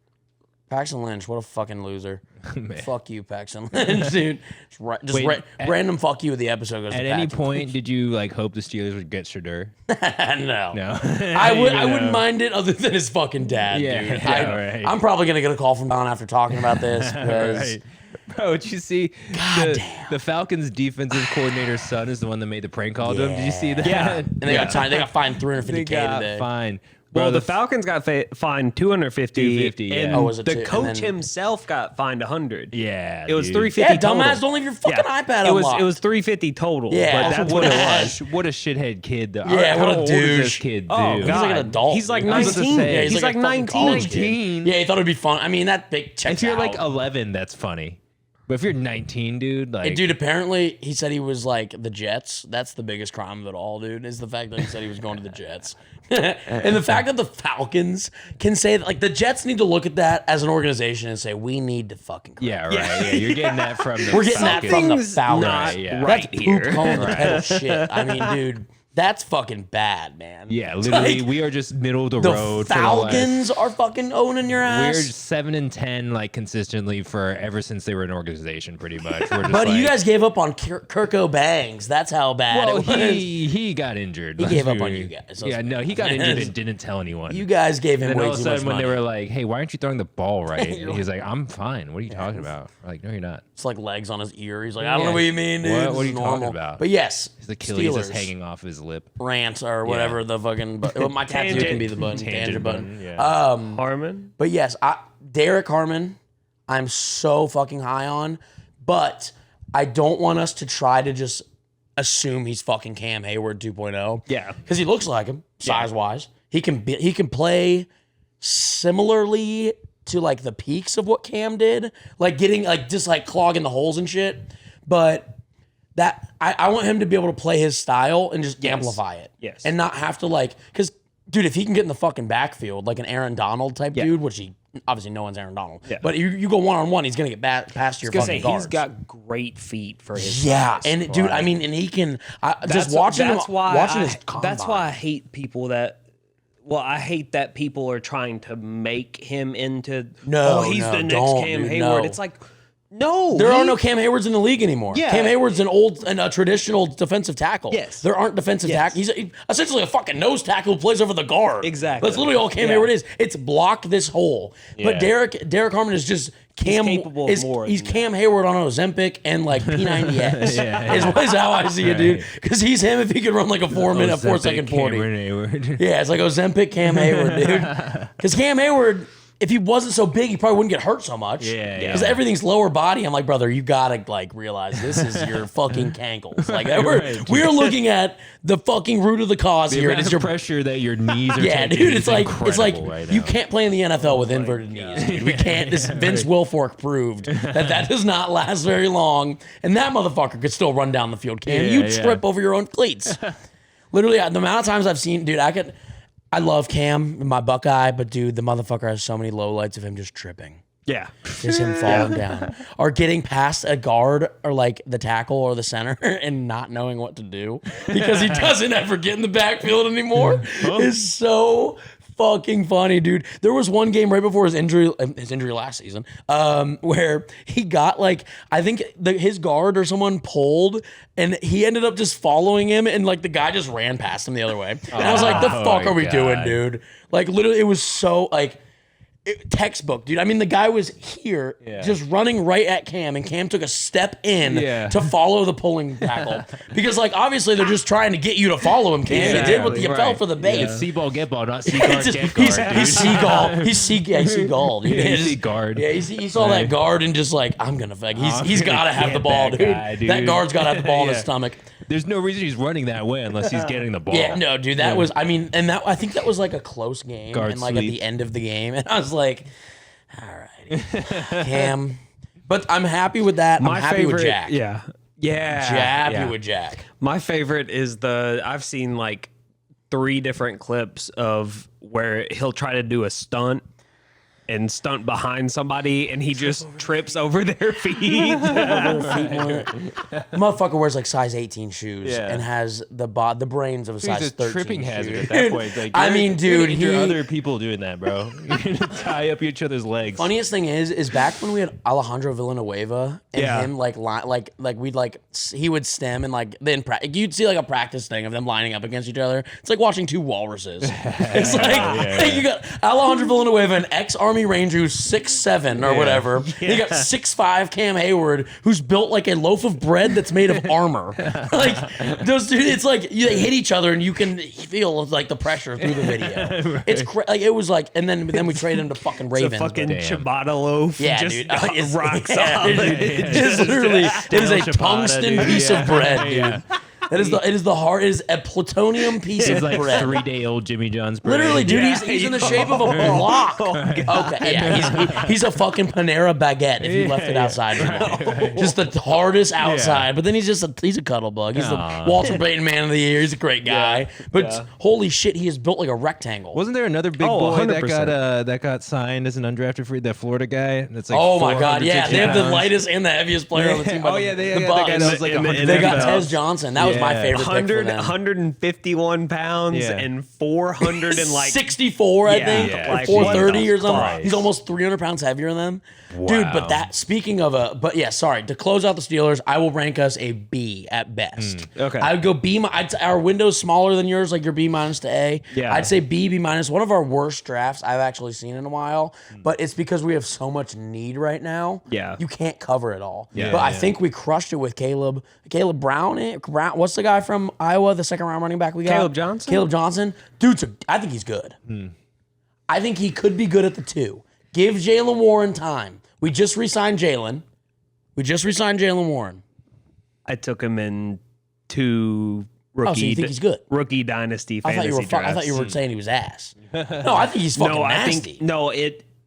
Paxton Lynch, what a fucking loser. Man. Fuck you, Paxton Lynch, dude. Random fuck you of the episode goes At to any Paxton point, did you like hope the Steelers would get Shedeur? No. No. I wouldn't mind it other than his fucking dad, dude. Right. I'm probably going to get a call from Don after talking about this because Right. Bro, did you see the Falcons defensive coordinator's son is the one that made the prank call to him? Did you see that? Yeah. and they got fined $350K They got today. fined. Well, Bro, the Falcons got fined $250, 250, yeah. and Oh, was it the two? And coach then- himself got fined $100. Yeah, It was dude. $350 Yeah, total. dumbass, don't leave your fucking iPad unlocked. It was $350 total. Yeah. but that's Also, what it what a was. What a shithead kid, though. Yeah, How what a old is this douche. kid, dude? Oh, He's God. like an adult. He's like dude. I was about to 19. say, He's like a fucking 19. college kid. Yeah, he thought it'd be fun. I mean, that big checks If you're out. like 11, that's funny. But if you're 19, dude, like... Hey, dude, apparently he said he was like the Jets. That's the biggest crime of it all, dude, is the fact that he said he was going to the Jets. And the fact that the Falcons can say that, like, the Jets need to look at that as an organization and say, we need to fucking correct Yeah, right. Yeah, you're getting that from the We're getting that Falcons. from the Something's Falcons. not Yeah. right That's here. poop calling the kettle shit. I mean, dude, that's fucking bad, man. Yeah, literally, Like, we are just middle of the the road. Falcons are fucking owning your We're ass. 7-10, like consistently for ever since they were an organization, pretty much. We're just But like, you guys gave up on Kirko Bangs. That's how bad well, it was. he got injured. He gave up on you guys. Yeah, no, he got injured and didn't tell anyone. You guys gave him and way all of a too much sudden, when money. they were like, "Hey, why aren't you throwing the ball right?" And he was like, "I'm fine. What are you talking about?" We're like, "No, you're not." It's like legs on his ear. He's like, I don't know what you mean, dude. What This are is you talking normal. about? But yes, His Achilles Steelers, is hanging off his lip. rant or whatever the fucking. Well, my tattoo can be the button, tangent button. Yeah. Harmon? But yes, Derek Harmon, I'm so fucking high on, but I don't want us to try to just assume he's fucking Cam Hayward 2.0. Yeah. Because he looks like him size wise. He can play similarly to like the peaks of what Cam did, like getting like just like clogging the holes and shit. But that I want him to be able to play his style and just amplify it. Yes. And not have to like, because dude, if he can get in the fucking backfield like an Aaron Donald type dude, which he obviously no one's Aaron Donald, but you go one-on-one, he's gonna get past your fucking guards. He's got great feet for his Yeah, size. and dude, I mean, and he can just That's watching him. why Watching I, his combine. that's why I hate people that. Well, I hate that people are trying to make him into. No, he's no, the next don't, Cam dude, Hayward. no. It's like, no, There are no Cam Haywards in the league anymore. Yeah. Cam Hayward's a traditional defensive tackle. Yes. There aren't defensive tackles. He's essentially a fucking nose tackle who plays over the guard. Exactly. That's literally all Cam Hayward is. It's block this hole. But Derek Harmon is just Cam. capable of more He's than Cam Hayward on Ozempic and like P90X. Is how I see it, dude. Because he's him if he could run like a 4-second 40. Hayward. Yeah, it's like Ozempic Cam Hayward, dude. Because Cam Hayward, if he wasn't so big, he probably wouldn't get hurt so much. Yeah. Because everything's lower body. I'm like, brother, you gotta like realize this is your fucking cankles. Like we're looking at the fucking root of the cause The here. amount It's of your pressure that your knees are yeah, taking dude. is It's like incredible right you now. can't play in the NFL with inverted knees. Dude. We can't. This Vince Wilfork proved that does not last very long, and that motherfucker could still run down the field. Can you trip over your own cleats? Literally, the amount of times I've seen, dude, I I love Cam, my Buckeye, but dude, the motherfucker has so many lowlights of him just tripping. Yeah. Just him falling down. Or getting past a guard or like the tackle or the center and not knowing what to do because he doesn't ever get in the backfield anymore. It's so fucking funny, dude. There was one game right before his injury last season, where he got like, I think his guard or someone pulled and he ended up just following him and like the guy just ran past him the other way. And I was like, the fuck are we doing, dude? Like literally it was so like, textbook, dude. I mean, the guy was here just running right at Cam, and Cam took a step in to follow the pulling tackle. Because, like, obviously they're just trying to get you to follow him, Cam. Exactly. He did what you fell for the bait. It's see ball, get ball, not see guard, get guard. He's seagull. He's seagull, dude. He's see guard. Yeah, he saw that guard and just like, I'm gonna fuck. He's got to have the ball, dude. That guard's got to have the ball in his stomach. There's no reason he's running that way unless he's getting the ball. Yeah, no, dude. That was, I mean, and that I think that was like a close game, Guard and like sleep. at the end of the game, and I was like, all right, Cam. But I'm happy with that. I'm happy with Jack. Yeah. Happy with Jack. My favorite is I've seen like 3 different clips of where he'll try to do a stunt and stunt behind somebody and he just trips over their feet. Motherfucker wears like size 18 shoes and has the brains of a size 13 tripping shoe. hazard at that point. Like, I mean, dude, you're other people doing that, bro. You're gonna tie up each other's legs. Funniest thing is back when we had Alejandro Villanueva and him like we'd like he would stem and like then you'd see like a practice thing of them lining up against each other. It's like watching 2 walruses. It's like you got Alejandro Villanueva, an ex-Army Ranger who's 6'7" or whatever. You got 6'5" Cam Hayward who's built like a loaf of bread that's made of armor. Like those dudes, it's like they hit each other and you can feel like the pressure through the video. It's like it was like, and then we traded him to fucking Ravens. It's a fucking ciabatta loaf. Yeah, just dude. rock solid. It's literally it is a tungsten piece of bread, dude. It is a plutonium piece It's of like bread. 3-day-old Jimmy John's bread. Literally, dude, he's in the shape of a block. Okay, yeah, he's a fucking Panera baguette if you left it outside. Just the hardest outside, but then he's a cuddle bug. He's the Walter Payton Man of the Year. He's a great guy, but holy shit, he is built like a rectangle. Wasn't there another big boy that got signed as an undrafted free? That Florida guy. That's like oh my god, yeah, they have the pounds. lightest and the heaviest player on the team. Oh yeah, they the guy that was like they got Tez Johnson. That was my favorite pick for them. 151 pounds and 400 and like 64, I think, like, or 430 or fuck? something. He's almost 300 pounds heavier than them. Wow. Dude, but that, speaking of to close out the Steelers, I will rank us a B at best. Okay. I would go B, our window's smaller than yours, like your B minus to A. Yeah. I'd say B minus, one of our worst drafts I've actually seen in a while, but it's because we have so much need right now. Yeah. You can't cover it all. Yeah, But I think we crushed it with Caleb Brown. What's the guy from Iowa, the second round running back we got? Caleb Johnson. Dude, I think he's good. I think he could be good at the 2. Give Jalen Warren time. We just re-signed Jalen. Warren. I took him in 2 rookie. Oh, so you think he's good? Rookie dynasty fantasy drafts. I thought you were saying he was ass. No, I think he's fucking nasty.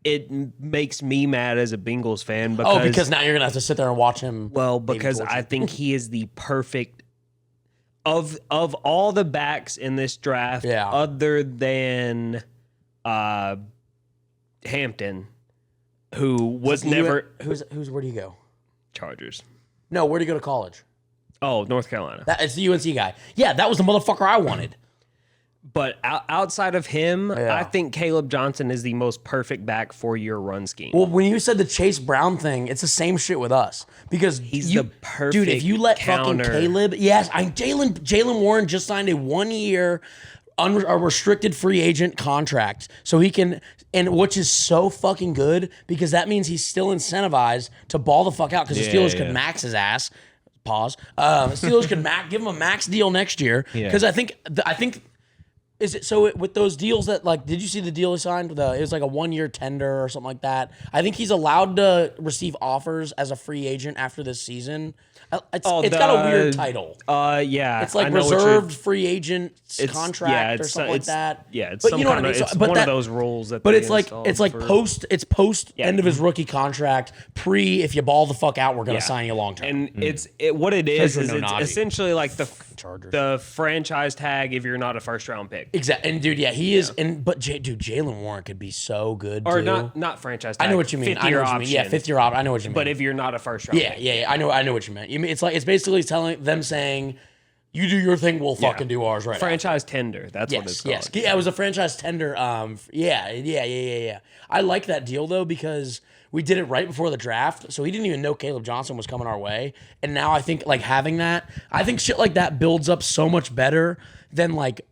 It makes me mad as a Bengals fan because now you're gonna have to sit there and watch him. Well, because I think he is the perfect of all the backs in this draft, other than Hampton, who was never where do you go? Chargers. No, where do you go to college? Oh, North Carolina. It's the UNC guy. Yeah, that was the motherfucker I wanted. But outside of him, I think Caleb Johnson is the most perfect back for your run scheme. Well, when you said the Chase Brown thing, it's the same shit with us because he's the perfect dude. If you let counter. fucking Caleb, Jalen Warren just signed a 1-year a restricted free agent contract, so he can, and which is so fucking good because that means he's still incentivized to ball the fuck out because the Steelers could max his ass. Pause. Steelers could give him a max deal next year because I think. Is it so with those deals that like? Did you see the deal he signed? It was like a 1-year tender or something like that. I think he's allowed to receive offers as a free agent after this season. It's got a weird title. It's like reserved free agent contract or something like that. Yeah, it's but some you know kind what I mean. of, it's one of those rules that. But they it's like post end of his rookie contract. If you ball the fuck out, we're gonna sign you long term. And what it is it's essentially like Chargers. The franchise tag if you're not a first round pick. Exactly. And dude, he is. And but dude, Jalen Warren could be so good Or too. not franchise tag. I know what you mean. I know what you mean. Yeah, 5th-year option. I know what you mean. But if you're not a first round pick. Yeah. I know what you meant. You mean it's basically telling them saying, you do your thing, we'll fucking do ours right. Franchise tender. That's what it's called. Yes. Yeah, it was a franchise tender. Yeah. I like that deal though because we did it right before the draft, so he didn't even know Caleb Johnson was coming our way. And now I think like having that, I think shit like that builds up so much better than like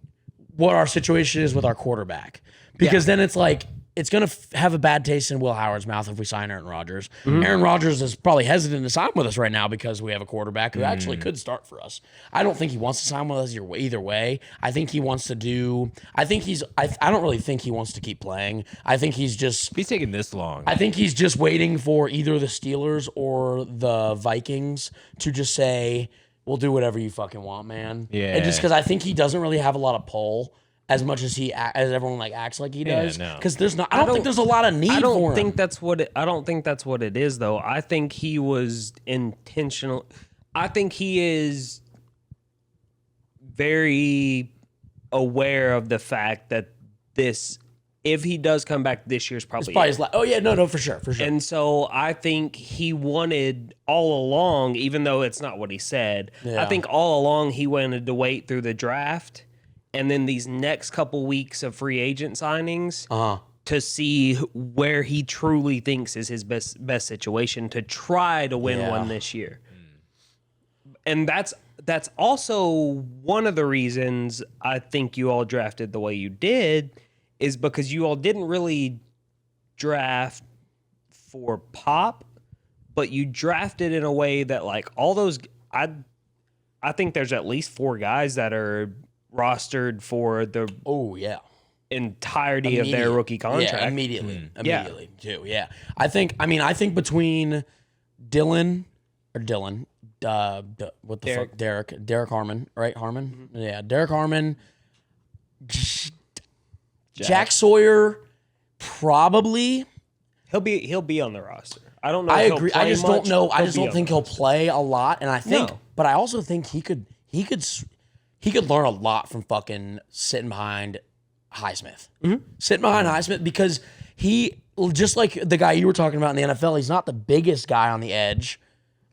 what our situation is with our quarterback. Because then it's like it's gonna have a bad taste in Will Howard's mouth if we sign Aaron Rodgers. Aaron Rodgers is probably hesitant to sign with us right now because we have a quarterback who actually could start for us. I don't think he wants to sign with us either way. I think he wants to do. I don't really think he wants to keep playing. I think he's taking this long. I think he's just waiting for either the Steelers or the Vikings to just say, "We'll do whatever you fucking want, man." Yeah. And just because I think he doesn't really have a lot of pull. As much as everyone like acts like he does, because there's not. I don't think there's a lot of need for him. I don't think that's what it is, though. I think he was intentional. I think he is very aware of the fact that if he does come back this year's probably for sure. And so I think he wanted all along, even though it's not what he said. Yeah. I think all along he wanted to wait through the draft. And then these next couple weeks of free agent signings to see where he truly thinks is his best situation to try to win one this year. And that's also one of the reasons I think you all drafted the way you did is because you all didn't really draft for pop, but you drafted in a way that like all those I think there's at least 4 guys that are rostered for the entirety of their rookie contract. Yeah, immediately too. Yeah. I think between Derek Harmon, right? Harmon? Mm-hmm. Yeah, Derek Harmon, Jack Sawyer, probably he'll be on the roster. I don't know. I agree. I just don't know. I just don't think he'll play a lot, and but I also think he could learn a lot from fucking sitting behind Highsmith. Mm-hmm. Sitting behind Highsmith because he, just like the guy you were talking about in the NFL, he's not the biggest guy on the edge.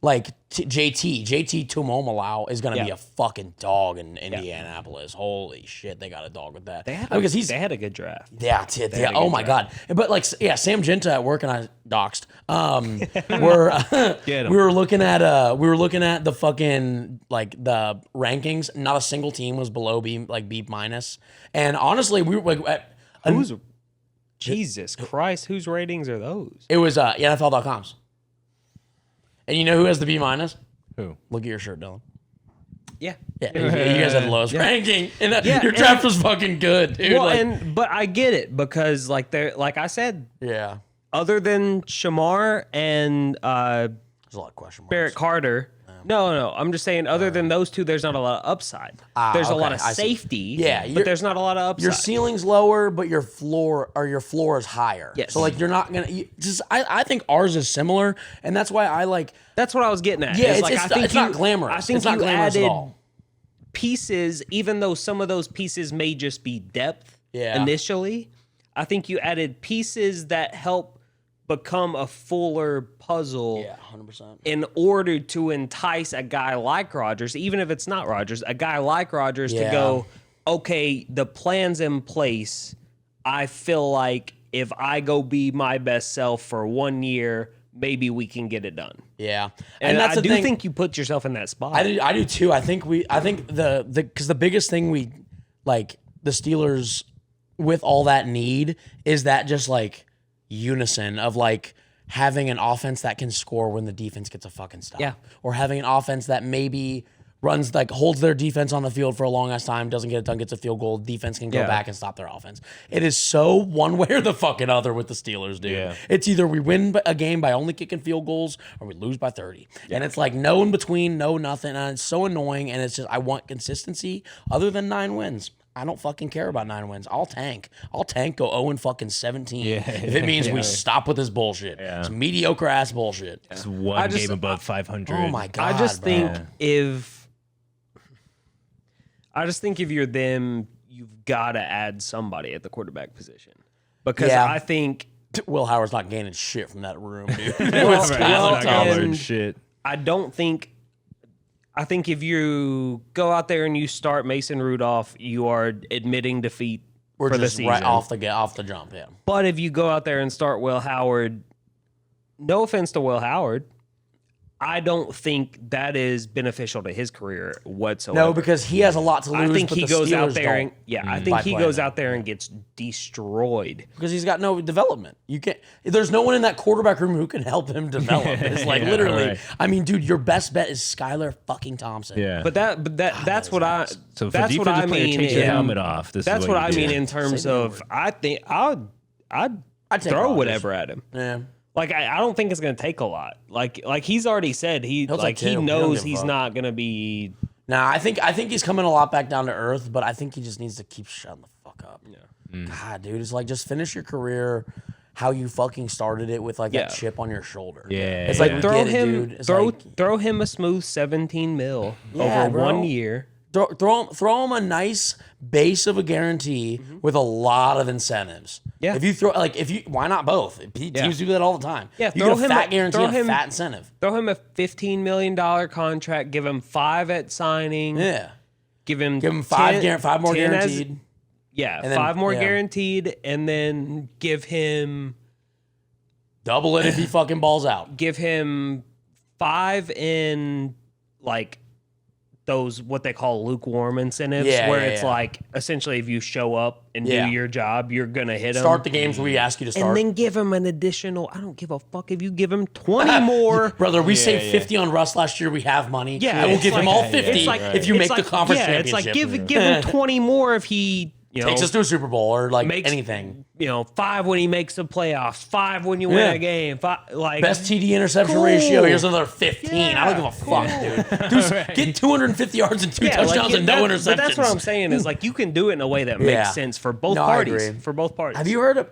Like JT Tumomalau is going to be a fucking dog in Indianapolis. Holy shit, they got a dog with that. They had a good draft. Yeah, oh my god. But like, Sam Genta at work and I doxed. We were looking at the fucking like the rankings. Not a single team was below B minus. And honestly, we were like, Jesus Christ, whose ratings are those? It was NFL.com's. And you know who has the B minus? Who? Look at your shirt, Dylan. Yeah. You guys had the lowest ranking, and your draft was fucking good, dude. Well, but I get it because, like I said, other than Shamar and there's a lot of question marks. Barrett Carter. No. I'm just saying, other than those two, there's not a lot of upside. There's a lot of safety. But there's not a lot of upside. Your ceiling's lower, but your floor is higher. Yes. So like you're not gonna. I think ours is similar, and that's why I like. That's what I was getting at. Yeah, it's not glamorous. I think it's not glamorous at all. Pieces, even though some of those pieces may just be depth initially. I think you added pieces that help become a fuller puzzle 100%. In order to entice a guy like Rodgers, even if it's not Rodgers, a guy like Rodgers to go, okay, the plan's in place. I feel like if I go be my best self for 1 year, maybe we can get it done. Yeah. And that's I do think you put yourself in that spot. I do too. I think because the biggest thing we like the Steelers with all that need is that just like unison of like having an offense that can score when the defense gets a fucking stop. Yeah. Or having an offense that maybe runs like holds their defense on the field for a long ass time, doesn't get it done, gets a field goal, defense can go back and stop their offense. It is so one way or the fucking other with the Steelers, dude. Yeah. It's either we win a game by only kicking field goals or we lose by 30. Yeah. And it's like no in between, no nothing. And it's so annoying. And it's just, I want consistency other than 9 wins. I don't fucking care about 9 wins. I'll tank. Go 0-17 if it means we stop with this bullshit. Yeah. It's mediocre ass bullshit. It's one game above 500. Oh my god! I just think if I just think if you're them, you've got to add somebody at the quarterback position. Because I think Will Howard's not gaining shit from that room, dude. and shit. I don't think. I think if you go out there and you start Mason Rudolph, you are admitting defeat for the season. Right off the jump, yeah. But if you go out there and start Will Howard, no offense to Will Howard, I don't think that is beneficial to his career whatsoever. No, because he has a lot to lose. I think but he the goes out Steelers there don't. and I think he goes out there and gets destroyed Because he's got no development. You can't. There's no one in that quarterback room who can help him develop. It's like literally. Right. I mean, dude, your best bet is Skylar fucking Thompson. Yeah. But that's what I. So that's what I mean. Take your helmet off. That's what I mean in terms of. I think I'd throw whatever at him. Yeah. Like I don't think it's gonna take a lot. Like he's already said he knows he's not gonna be. Nah, I think he's coming a lot back down to earth, but I think he just needs to keep shutting the fuck up. Yeah. God, dude, it's like just finish your career how you fucking started it with like that chip on your shoulder. Yeah. It's like throw him throw him a smooth 17 mil over 1 year. Throw him a nice base of a guarantee with a lot of incentives. Yeah. Why not both? Teams do that all the time. Yeah. You get a fat guarantee and a fat incentive. Throw him a $15 million contract. Give him 5 at signing. Yeah. Give him 5 more guaranteed. 5 more guaranteed, and then give him double it if he fucking balls out. Give him 5 in like those what they call lukewarm incentives, where it's like essentially if you show up and do your job, you're gonna hit him. Start the games where we ask you to start, and then give him an additional. I don't give a fuck if you give him 20 more, brother. We saved 50 on Russ last year. We have money. Yeah, and we'll give him all 50 if you make the conference championship. It's like give him 20 more if he. Takes us to a Super Bowl or like anything. 5 when he makes the playoffs, 5 when you win a game. 5, like best TD interception ratio. Here's another 15. I don't give a fuck, dude. Get 250 yards and 2 touchdowns and no interceptions. But that's what I'm saying is like you can do it in a way that makes sense for both parties. For both parties. Have you heard of?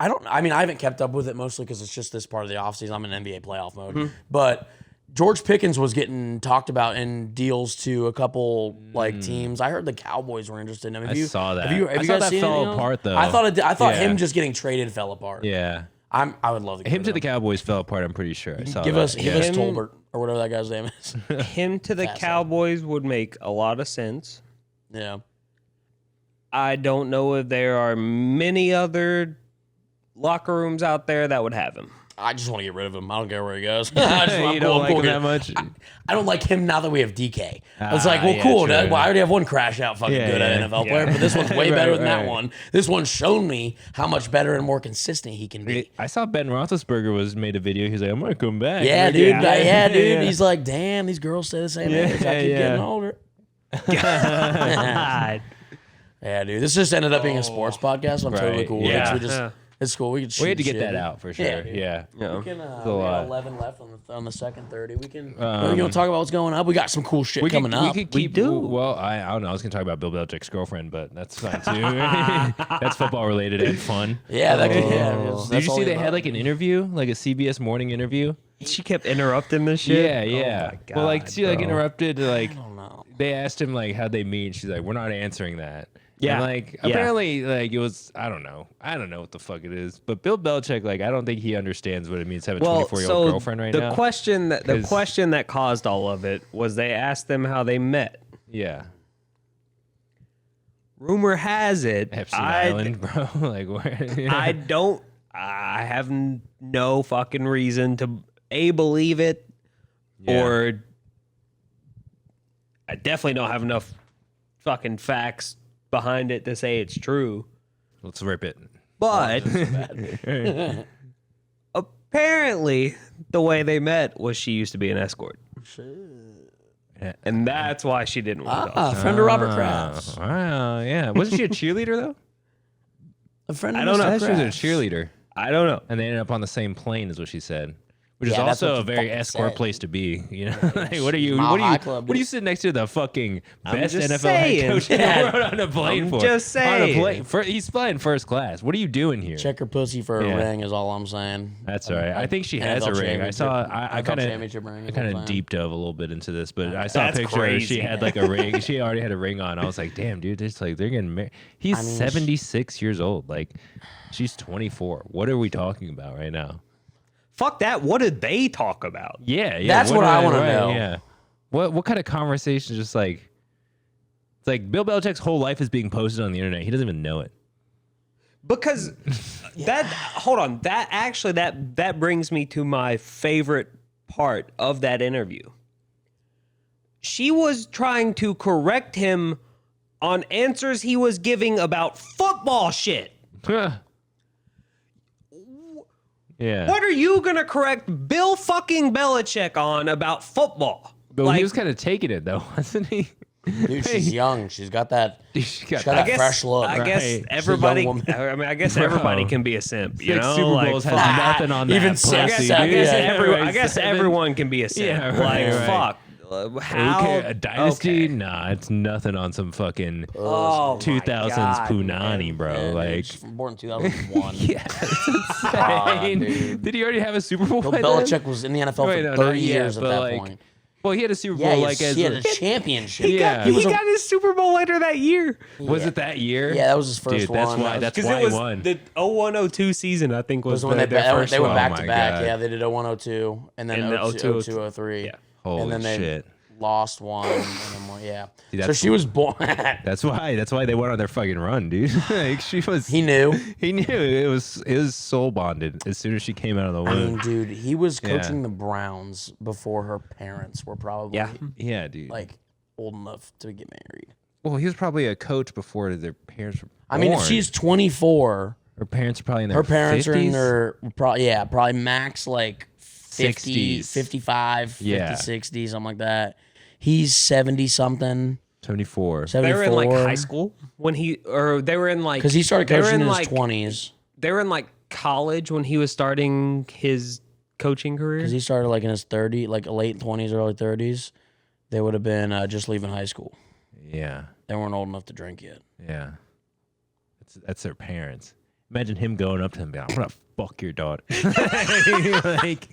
I haven't kept up with it mostly because it's just this part of the offseason. I'm in NBA playoff mode, but. George Pickens was getting talked about in deals to a couple like teams. I heard the Cowboys were interested in him. I saw that. Have you guys that seen fell apart though. I thought him just getting traded fell apart. Yeah. I would love to. Him to the Cowboys fell apart. I'm pretty sure. I saw give us Tolbert or whatever that guy's name is. Him to the Cowboys would make a lot of sense. Yeah. I don't know if there are many other locker rooms out there that would have him. I just want to get rid of him. I don't care where he goes. You don't like him that much? I don't like him now that we have DK. It's like, well, cool. Well, I already have one crash out fucking good NFL player, but this one's way better than that one. This one's shown me how much better and more consistent he can be. I saw Ben Roethlisberger made a video. He's like, I'm going to come back. Yeah, dude. Yeah, dude. He's like, damn, these girls stay the same age. I keep getting older. God. Yeah, dude. This just ended up being a sports podcast, so I'm totally cool with it. So we just... It's cool. We had to get that out for sure. Yeah. We can. We got 11 left on the second 30. We can. We're gonna talk about what's going up. We got some cool shit coming up. We do. Well, I don't know. I was gonna talk about Bill Belichick's girlfriend, but that's fine too. That's football related and fun. Yeah. That could. Did you see they had like an interview, like a CBS morning interview? She kept interrupting this shit. Yeah. Oh my God, well, like she interrupted. Like I don't know. They asked him like how'd they meet. She's like, we're not answering that. Yeah. And apparently, it was, I don't know what the fuck it is. But Bill Belichick, I don't think he understands what it means to have a 24-year-old girlfriend right now. The question that caused all of it was they asked them how they met. Yeah. Rumor has it. Epstein Island, bro. Where? I have no fucking reason to, believe it, or I definitely don't have enough fucking facts behind it to say it's true. Let's rip it. But apparently the way they met was she used to be an escort. And that's why she didn't want to talk. Friend of Robert Kraft's. Wow, yeah. Wasn't she a cheerleader though? A friend of I don't know. She was a cheerleader. I don't know. And they ended up on the same plane is what she said. Which is Yeah, that's also what a the very fuck escort said. place to be. You know, like, what are you? Mile What are High you? Club, What are you dude. sitting next to the fucking best just NFL saying. head coach in the world on a plane I'm for? just saying. On a plane, he's flying first class. What are you doing here? Check her pussy for a Yeah. ring is all I'm saying. That's all right. I think she has NFL a ring. I championship- saw. I NFL kind of. championship ring is I kind what of I'm saying. deep dove a little bit into this, but I saw That's a picture. crazy. She had like a ring. She already had a ring on. I was like, damn, dude, it's like they're getting married. He's 76 years old. Like, she's 24. What are we talking about right now? Fuck that. What did they talk about? Yeah. That's what I wanna know. Yeah. What kind of conversation? Just like, it's like Bill Belichick's whole life is being posted on the internet. He doesn't even know it. Because that brings me to my favorite part of that interview. She was trying to correct him on answers he was giving about football shit. Yeah. What are you gonna correct Bill fucking Belichick on about football? But he was kind of taking it though, wasn't he? Dude, she's young. She's got that. She got that fresh look. I Right. guess She's a everybody. young woman. I mean, I guess everybody can be a simp. You 6 know, Super like, Bowls fuck. has nothing on that. Even pussy, I six, guess, I dude. guess, Yeah. I guess everyone can be a simp. Yeah, like right. fuck. How? Okay, a dynasty? Okay. Nah, it's nothing on some fucking Oh, my 2000s God, Punani, bro. Yeah, like, dude, she's born in 2001. yeah, it's insane. dude. Did he already have a Super Bowl? Bill by then? Belichick was in the NFL Wait, for no, 30 not yet, years at but, that like, point. Well, he had a Super Bowl Yeah, like as he had a- a championship. Yeah. He was got his Super Bowl later that year. Was it that year? Yeah, that was his first Dude, that's one. why. That's Because why it was he won. the 01-02 season, I think, was was when their they first went one. back Oh to my back. God. Yeah, they did 01-02 and then And the 02-03. Yeah. Holy and then they shit. lost one and then more. Yeah. See, So that's- she was born. That's why they went on their fucking run, dude. Like she was. He knew. He knew it was soul bonded as soon as she came out of the I womb. mean, dude, he was Yeah. coaching the Browns before her parents were probably Yeah, dude. like old enough to get married. Well, he was probably a coach before their parents were born. I mean, if she's 24, her parents are probably in their her parents 50s? are in their probably max like 50, 60s. 55, 50, Yeah. 60, something like that. He's 70 something, 74. 74. They were in like high school when they were in like Because he started they were coaching in in his like 20s. they were in like college when he was starting his coaching career. Because he started like in his 30, like late 20s, early 30s. They would have been just leaving high school. Yeah, They weren't old enough to drink yet. yeah. That's their parents. Imagine him going up to him and being like, I'm gonna fuck your daughter. Like,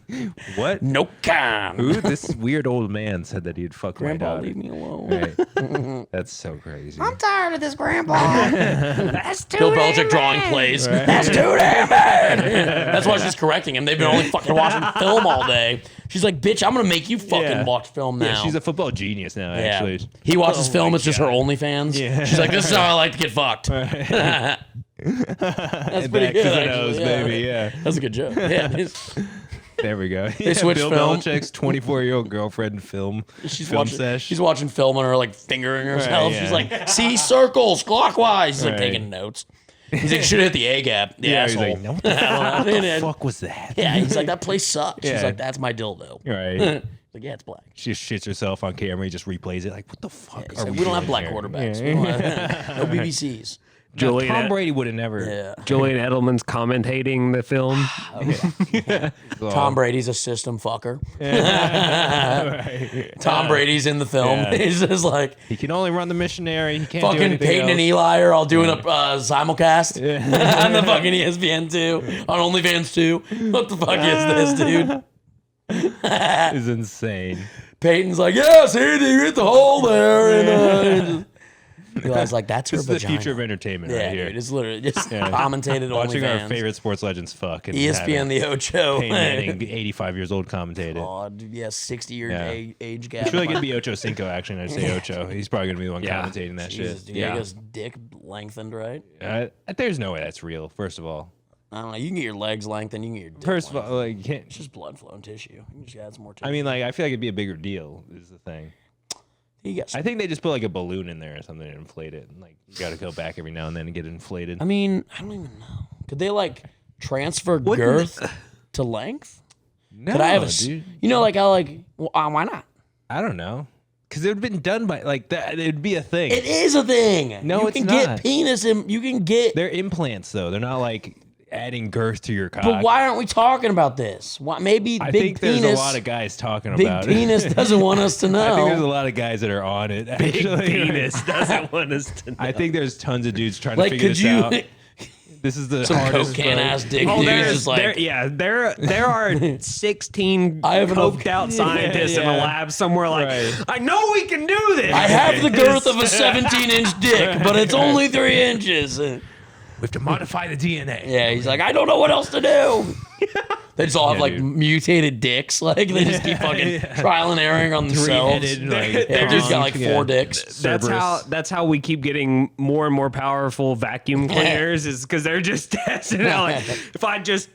what? No can. Who? This weird old man said that he'd fuck Grandpa, my daughter. leave me alone. Right. That's so crazy. I'm tired of this, Grandpa. That's too Bill Belichick drawing plays. That's too damn bad. That's why she's correcting him. They've been only fucking watching film all day. She's like, bitch, I'm gonna make you fucking Yeah. watch film now. Yeah, she's a football genius now, Yeah. actually. He watches Oh film. my It's just her God. OnlyFans. Yeah. She's like, this is how I like to get fucked. That's pretty Back good. to the actually, nose, yeah. baby. Yeah. That's a good joke. Yeah, it's- There we go. They switched Bill film. Belichick's 24-year-old girlfriend film. she's film watching. sesh. She's watching film on her, like fingering herself. yeah. She's like, see circles clockwise. He's like Right. taking notes. He's like, should have hit the A gap. The yeah, asshole. he's like, no, what the fuck, what the fuck was that? Yeah, he's like, that place sucks. She's Yeah. like, that's my dildo. Right. Like, yeah, it's black. She just shits herself on camera. He just replays it. Like, what the fuck? He's are like, we don't have doing black here? quarterbacks. Yeah. We don't have, no BBCs. No, Julian- Tom Brady would have never. Yeah. Julian Edelman's commentating the film. Tom Brady's a system fucker. Right. Tom Brady's in the film. Yeah. He's just like, He can only run the missionary. He can't do fucking anything Peyton else. and Eli are all doing a simulcast on the fucking ESPN 2, on OnlyFans 2. What the fuck is this, dude? Is insane. Peyton's like, yeah, see, you hit the hole there. And Eli's like, that's her This is the vagina. future of entertainment Yeah, right here. dude, it's literally just Yeah. commentated Watching our OnlyFans. favorite sports legends fuck. And ESPN having the Ocho. Peyton Manning, 85 years old, commentated. Oh, dude, yeah, 60-year Yeah. age gap. I feel like it'd be Ocho Cinco, actually, and I'd say Ocho. He's probably going to be the one Yeah. commentating that Jesus, shit. dude, yeah. His dick lengthened, right? There's no way that's real, first of all. I don't know. You can get your legs lengthened. You can get your dick First of lengthened. all, like, you can't, It's just blood flow and tissue. You can just add some more tissue. I mean, like, I feel like it'd be a bigger deal, is the thing. you got I think they just put, like, a balloon in there or something and inflate it. And, like, you got to go back every now and then and get it inflated. I mean, I don't even know. Could they like transfer girth to length? No, Could I have a, dude. you know, like I like, well, why not? I don't know. Because it would have been done by, like, that. It'd be a thing. It is a thing. No, you it's can not. get penis and you can get. They're implants, though. They're not, like, adding girth to your cock. But why aren't we talking about this? Why, maybe I big think penis. there's a lot of guys talking Big about penis it. doesn't want us to know. I think there's a lot of guys that are on it. Big Actually. penis doesn't want us to know. I think there's tons of dudes trying like, to figure could this you? out. This is the Some hardest cocaine road. ass dick Oh, dude there's, just like there are 16 I have enough- coked out scientists in a Yeah. lab somewhere like, Right. I know we can do this. I have the girth of a 17-inch dick, but it's only 3 inches. We have to modify the DNA. Yeah, he's like, I don't know what else to do. They just all have Yeah, like dude. mutated dicks. Like they just keep fucking trial and erroring on themselves. Three-headed, like, Yeah, dude's got like prongs, 4 yeah. dicks. That's how we keep getting more and more powerful vacuum cleaners is because they're just testing out. Like, if I just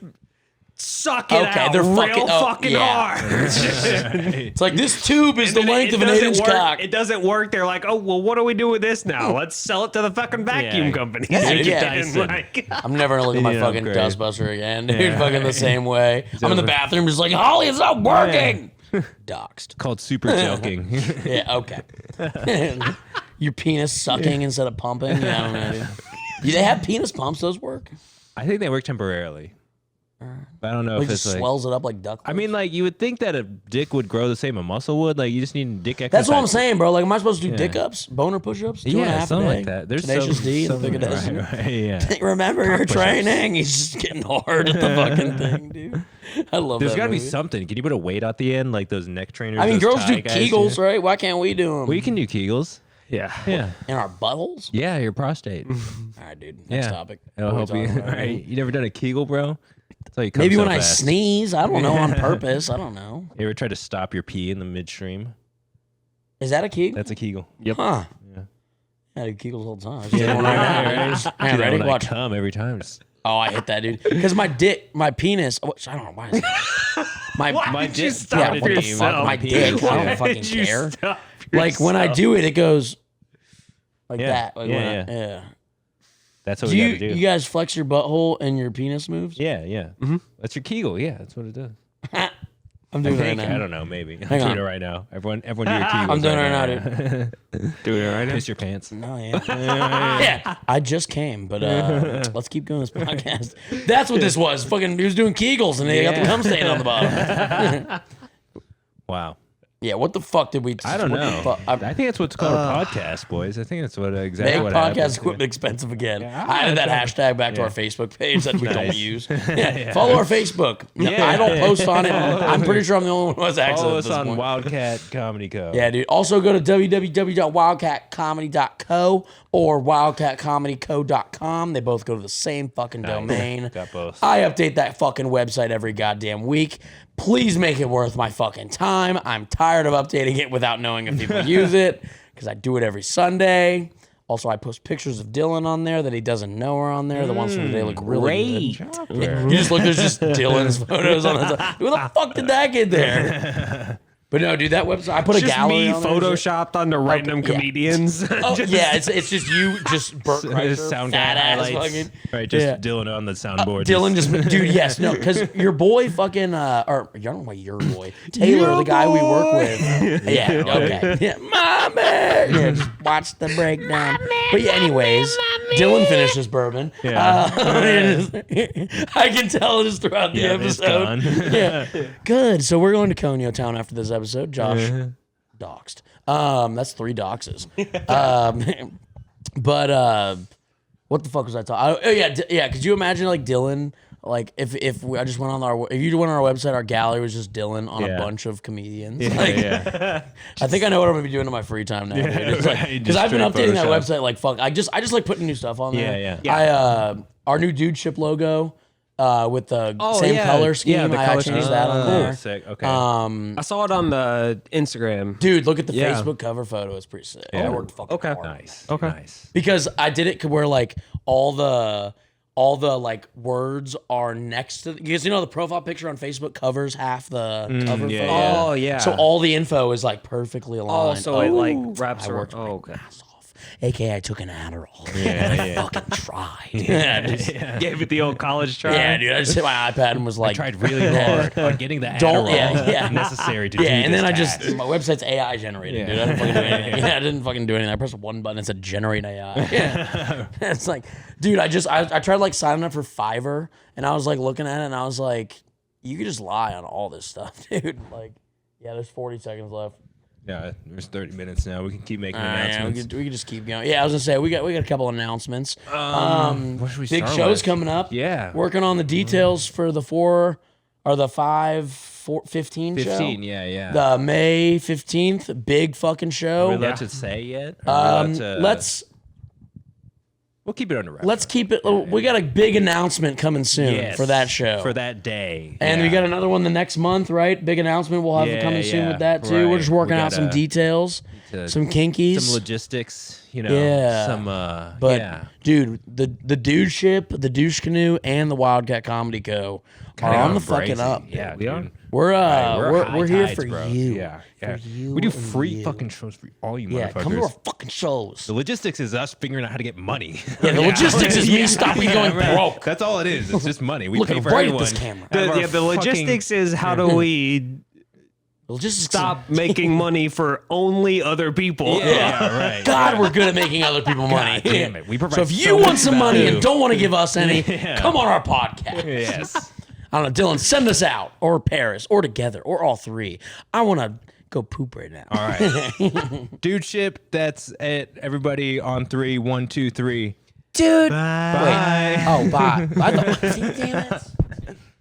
suck it Okay, out they're real fucking- yeah. hard. It's like this tube is the And then length it of an doesn't 8-inch work. cock. It doesn't work. They're like, oh well, what do we do with this now? Let's sell it to the fucking vacuum Yeah. companies. Yeah, And yeah. Dyson, like, I'm never gonna look at my Yeah, fucking great. dustbuster again, dude. Yeah. Fucking the same way. I'm in the over. bathroom, just like, Holly, it's not working. Doxed. Called super choking. Yeah, okay. Your penis sucking instead of pumping. Yeah, I don't know, dude. Do they have penis pumps? Those work? I think they work temporarily. But I don't know Like if it's just like. swells it up like duck. I mean, like you would think that a dick would grow the same a muscle would. Like you just need dick exercise. that's what I'm saying, bro. Like, am I supposed to do dick ups, boner push-ups, 2.5 Yeah, a something day? like that. There's Tenacious D and something- Thick of Destiny. right, yeah. Remember your push-ups. training? He's just getting hard at the fucking thing, dude. I love There's that got to be movie. something. Can you put a weight at the end, like those neck trainers? I mean, those girls do Thai guys Kegels, right? Why can't we do them? Well, you can do Kegels. yeah. Yeah. In our buttholes? Yeah, your prostate. All right, dude. Next Yeah. topic. It'll What help are we you. talking about? Right? You never done a Kegel, bro? That's how you come Maybe so when I fast. sneeze. I don't know, on purpose. I don't know. You ever try to stop your pee in the midstream? Is that a Kegel? That's a Kegel. Huh. Yeah. I do Kegels all the time. I just did one right now. Do Man, that ready? when I Watch. come every time. Just- Oh, I hit that, dude. Because my dick, my penis. Oh, I don't know why. Is it, my Why did you dick stop yeah, what the yourself? fuck? My Pee. dick. I Why don't fucking Did you care. stop Like when I yourself? do it, it goes like Yeah. that. Like Yeah, when I, yeah. That's what Do we you, got to do. you guys flex your butthole and your penis moves? Yeah, yeah. That's your Kegel. Yeah, that's what it does. I'm I doing it right think. now. I don't know. Maybe. I'm Hang doing on. it right now. Everyone do your Kegels. I'm doing it right now, dude. Doing it right now. Piss your pants. No, yeah. Yeah. I just came, but let's keep going this podcast. That's what this was. Fucking, he was doing Kegels and they got the cum stain on the bottom. Wow. Yeah, what the fuck did we? I don't what the know. fuck- I think that's what's called a podcast, boys. I think that's what exactly Make what podcast happens. equipment expensive again. Yeah. I added that hashtag back to Yeah. our Facebook page that we don't Nice. use. Yeah. Follow our Facebook. No, Yeah. I don't post on it. I'm pretty sure I'm the only one who has access Follow at us this on point. Wildcat Comedy Co. Yeah, dude. Also go to www.wildcatcomedy.co or wildcatcomedyco.com. They both go to the same fucking domain. Got both. I update that fucking website every goddamn week. Please make it worth my fucking time. I'm tired of updating it without knowing if people use it because I do it every Sunday. Also, I post pictures of Dylan on there that he doesn't know are on there. The ones from today look really good. Yeah. You just look, there's just Dylan's photos on the top. Who the fuck did that get there? But no, dude, that website, I put a Just gallery me on there and shit. photoshopped onto random yeah. comedians. Oh, yeah, it's just you, just Burt Kreischer, Sound fat guy ass highlights. fucking. Right, just Yeah. Dylan on the soundboard. Dylan just, dude, yes, no, because your boy fucking, or I don't know why your boy, Taylor, the guy we work with. Yeah, okay. Yeah, mommy. Yeah, just watch the breakdown. But yeah, anyways, Dylan finished his bourbon. Yeah. I can tell just throughout the Yeah, it's episode. gone. Yeah, good. So we're going to Conyo Town after this episode. Josh doxed. That's 3 doxes. But what the fuck was I talking? Oh yeah, yeah. Could you imagine like Dylan? Like if I just went on if you went on our website, our gallery was just Dylan on a Yeah. bunch of comedians. Yeah, Like, yeah. I think I know what I'm gonna be doing in my free time now, dude. It's like right, because just I've been straight updating that Photoshop. website like fuck. I just like putting new stuff on there. Yeah. Our new Dudeship logo with the Oh, same yeah. color scheme. Yeah, the I color changed scheme. that on there. Sick. Okay. I saw it on the Instagram. Dude, look at the Yeah. Facebook cover photo. It's pretty sick. Yeah. I worked fucking Okay. hard. Nice. Okay. Nice. Because I did it where like all the like words are next to because you know the profile picture on Facebook covers half the cover yeah, photo. yeah. Oh yeah. So all the info is like perfully oh, aligned. so it like Ooh, wraps I around. worked my Oh, okay. ass off. AKA I took an Adderall and I fucking tried. Gave it the old college try. Yeah, dude. I just hit my iPad and was like, I tried really hard on getting the Adderall necessary to do and then this task. my website's AI generated, dude. I didn't fucking do anything. I didn't fucking do anything. I pressed one button and said generate AI. It's like, dude, I tried like signing up for Fiverr and I was like looking at it and I was like, you could just lie on all this stuff, dude. Like, yeah, there's 40 seconds left. Yeah, there's 30 minutes now. We can keep making announcements. We can just keep going. Yeah, I was gonna say we got a couple announcements. What should we Big start shows with? coming up. Yeah. Working on the details for the 15 show. 15, yeah. The May 15th, big fucking show. Are we allowed to say yet? Or are we allowed to- We'll keep it under wraps. Let's keep it. We got a big announcement coming soon for that show. For that day. And we got another one the next month, right? Big announcement. We'll have it coming soon with that too. We're just working out some details, some kinkies. Some logistics, Dude, the Dudeship, the Douche Canoe, and the Wildcat Comedy Co. are on the fucking up. Yeah, we are. We're here tides, for bro. you. Yeah. For you We do and free you. fucking shows for all you Yeah, motherfuckers. come to our fucking shows. The logistics is us figuring out how to get money. Yeah, the logistics is me stopping going broke. That's all it is. It's just money. We Look pay for right at everyone. this camera. The logistics is how do we Logistics. stop making money for only other people? Yeah, right. God, we're good at making other people money. damn it. We provide So if so you much want some money value. and don't want to give us any, come on our podcast. Yes. I don't know, Dylan, send us out, or Paris, or together, or all three. I want to go poop right now. All right. Dudeship, that's it. Everybody on 3. 1, 2, 3. Dude. Bye. Wait. Oh, bye. I thought, damn it.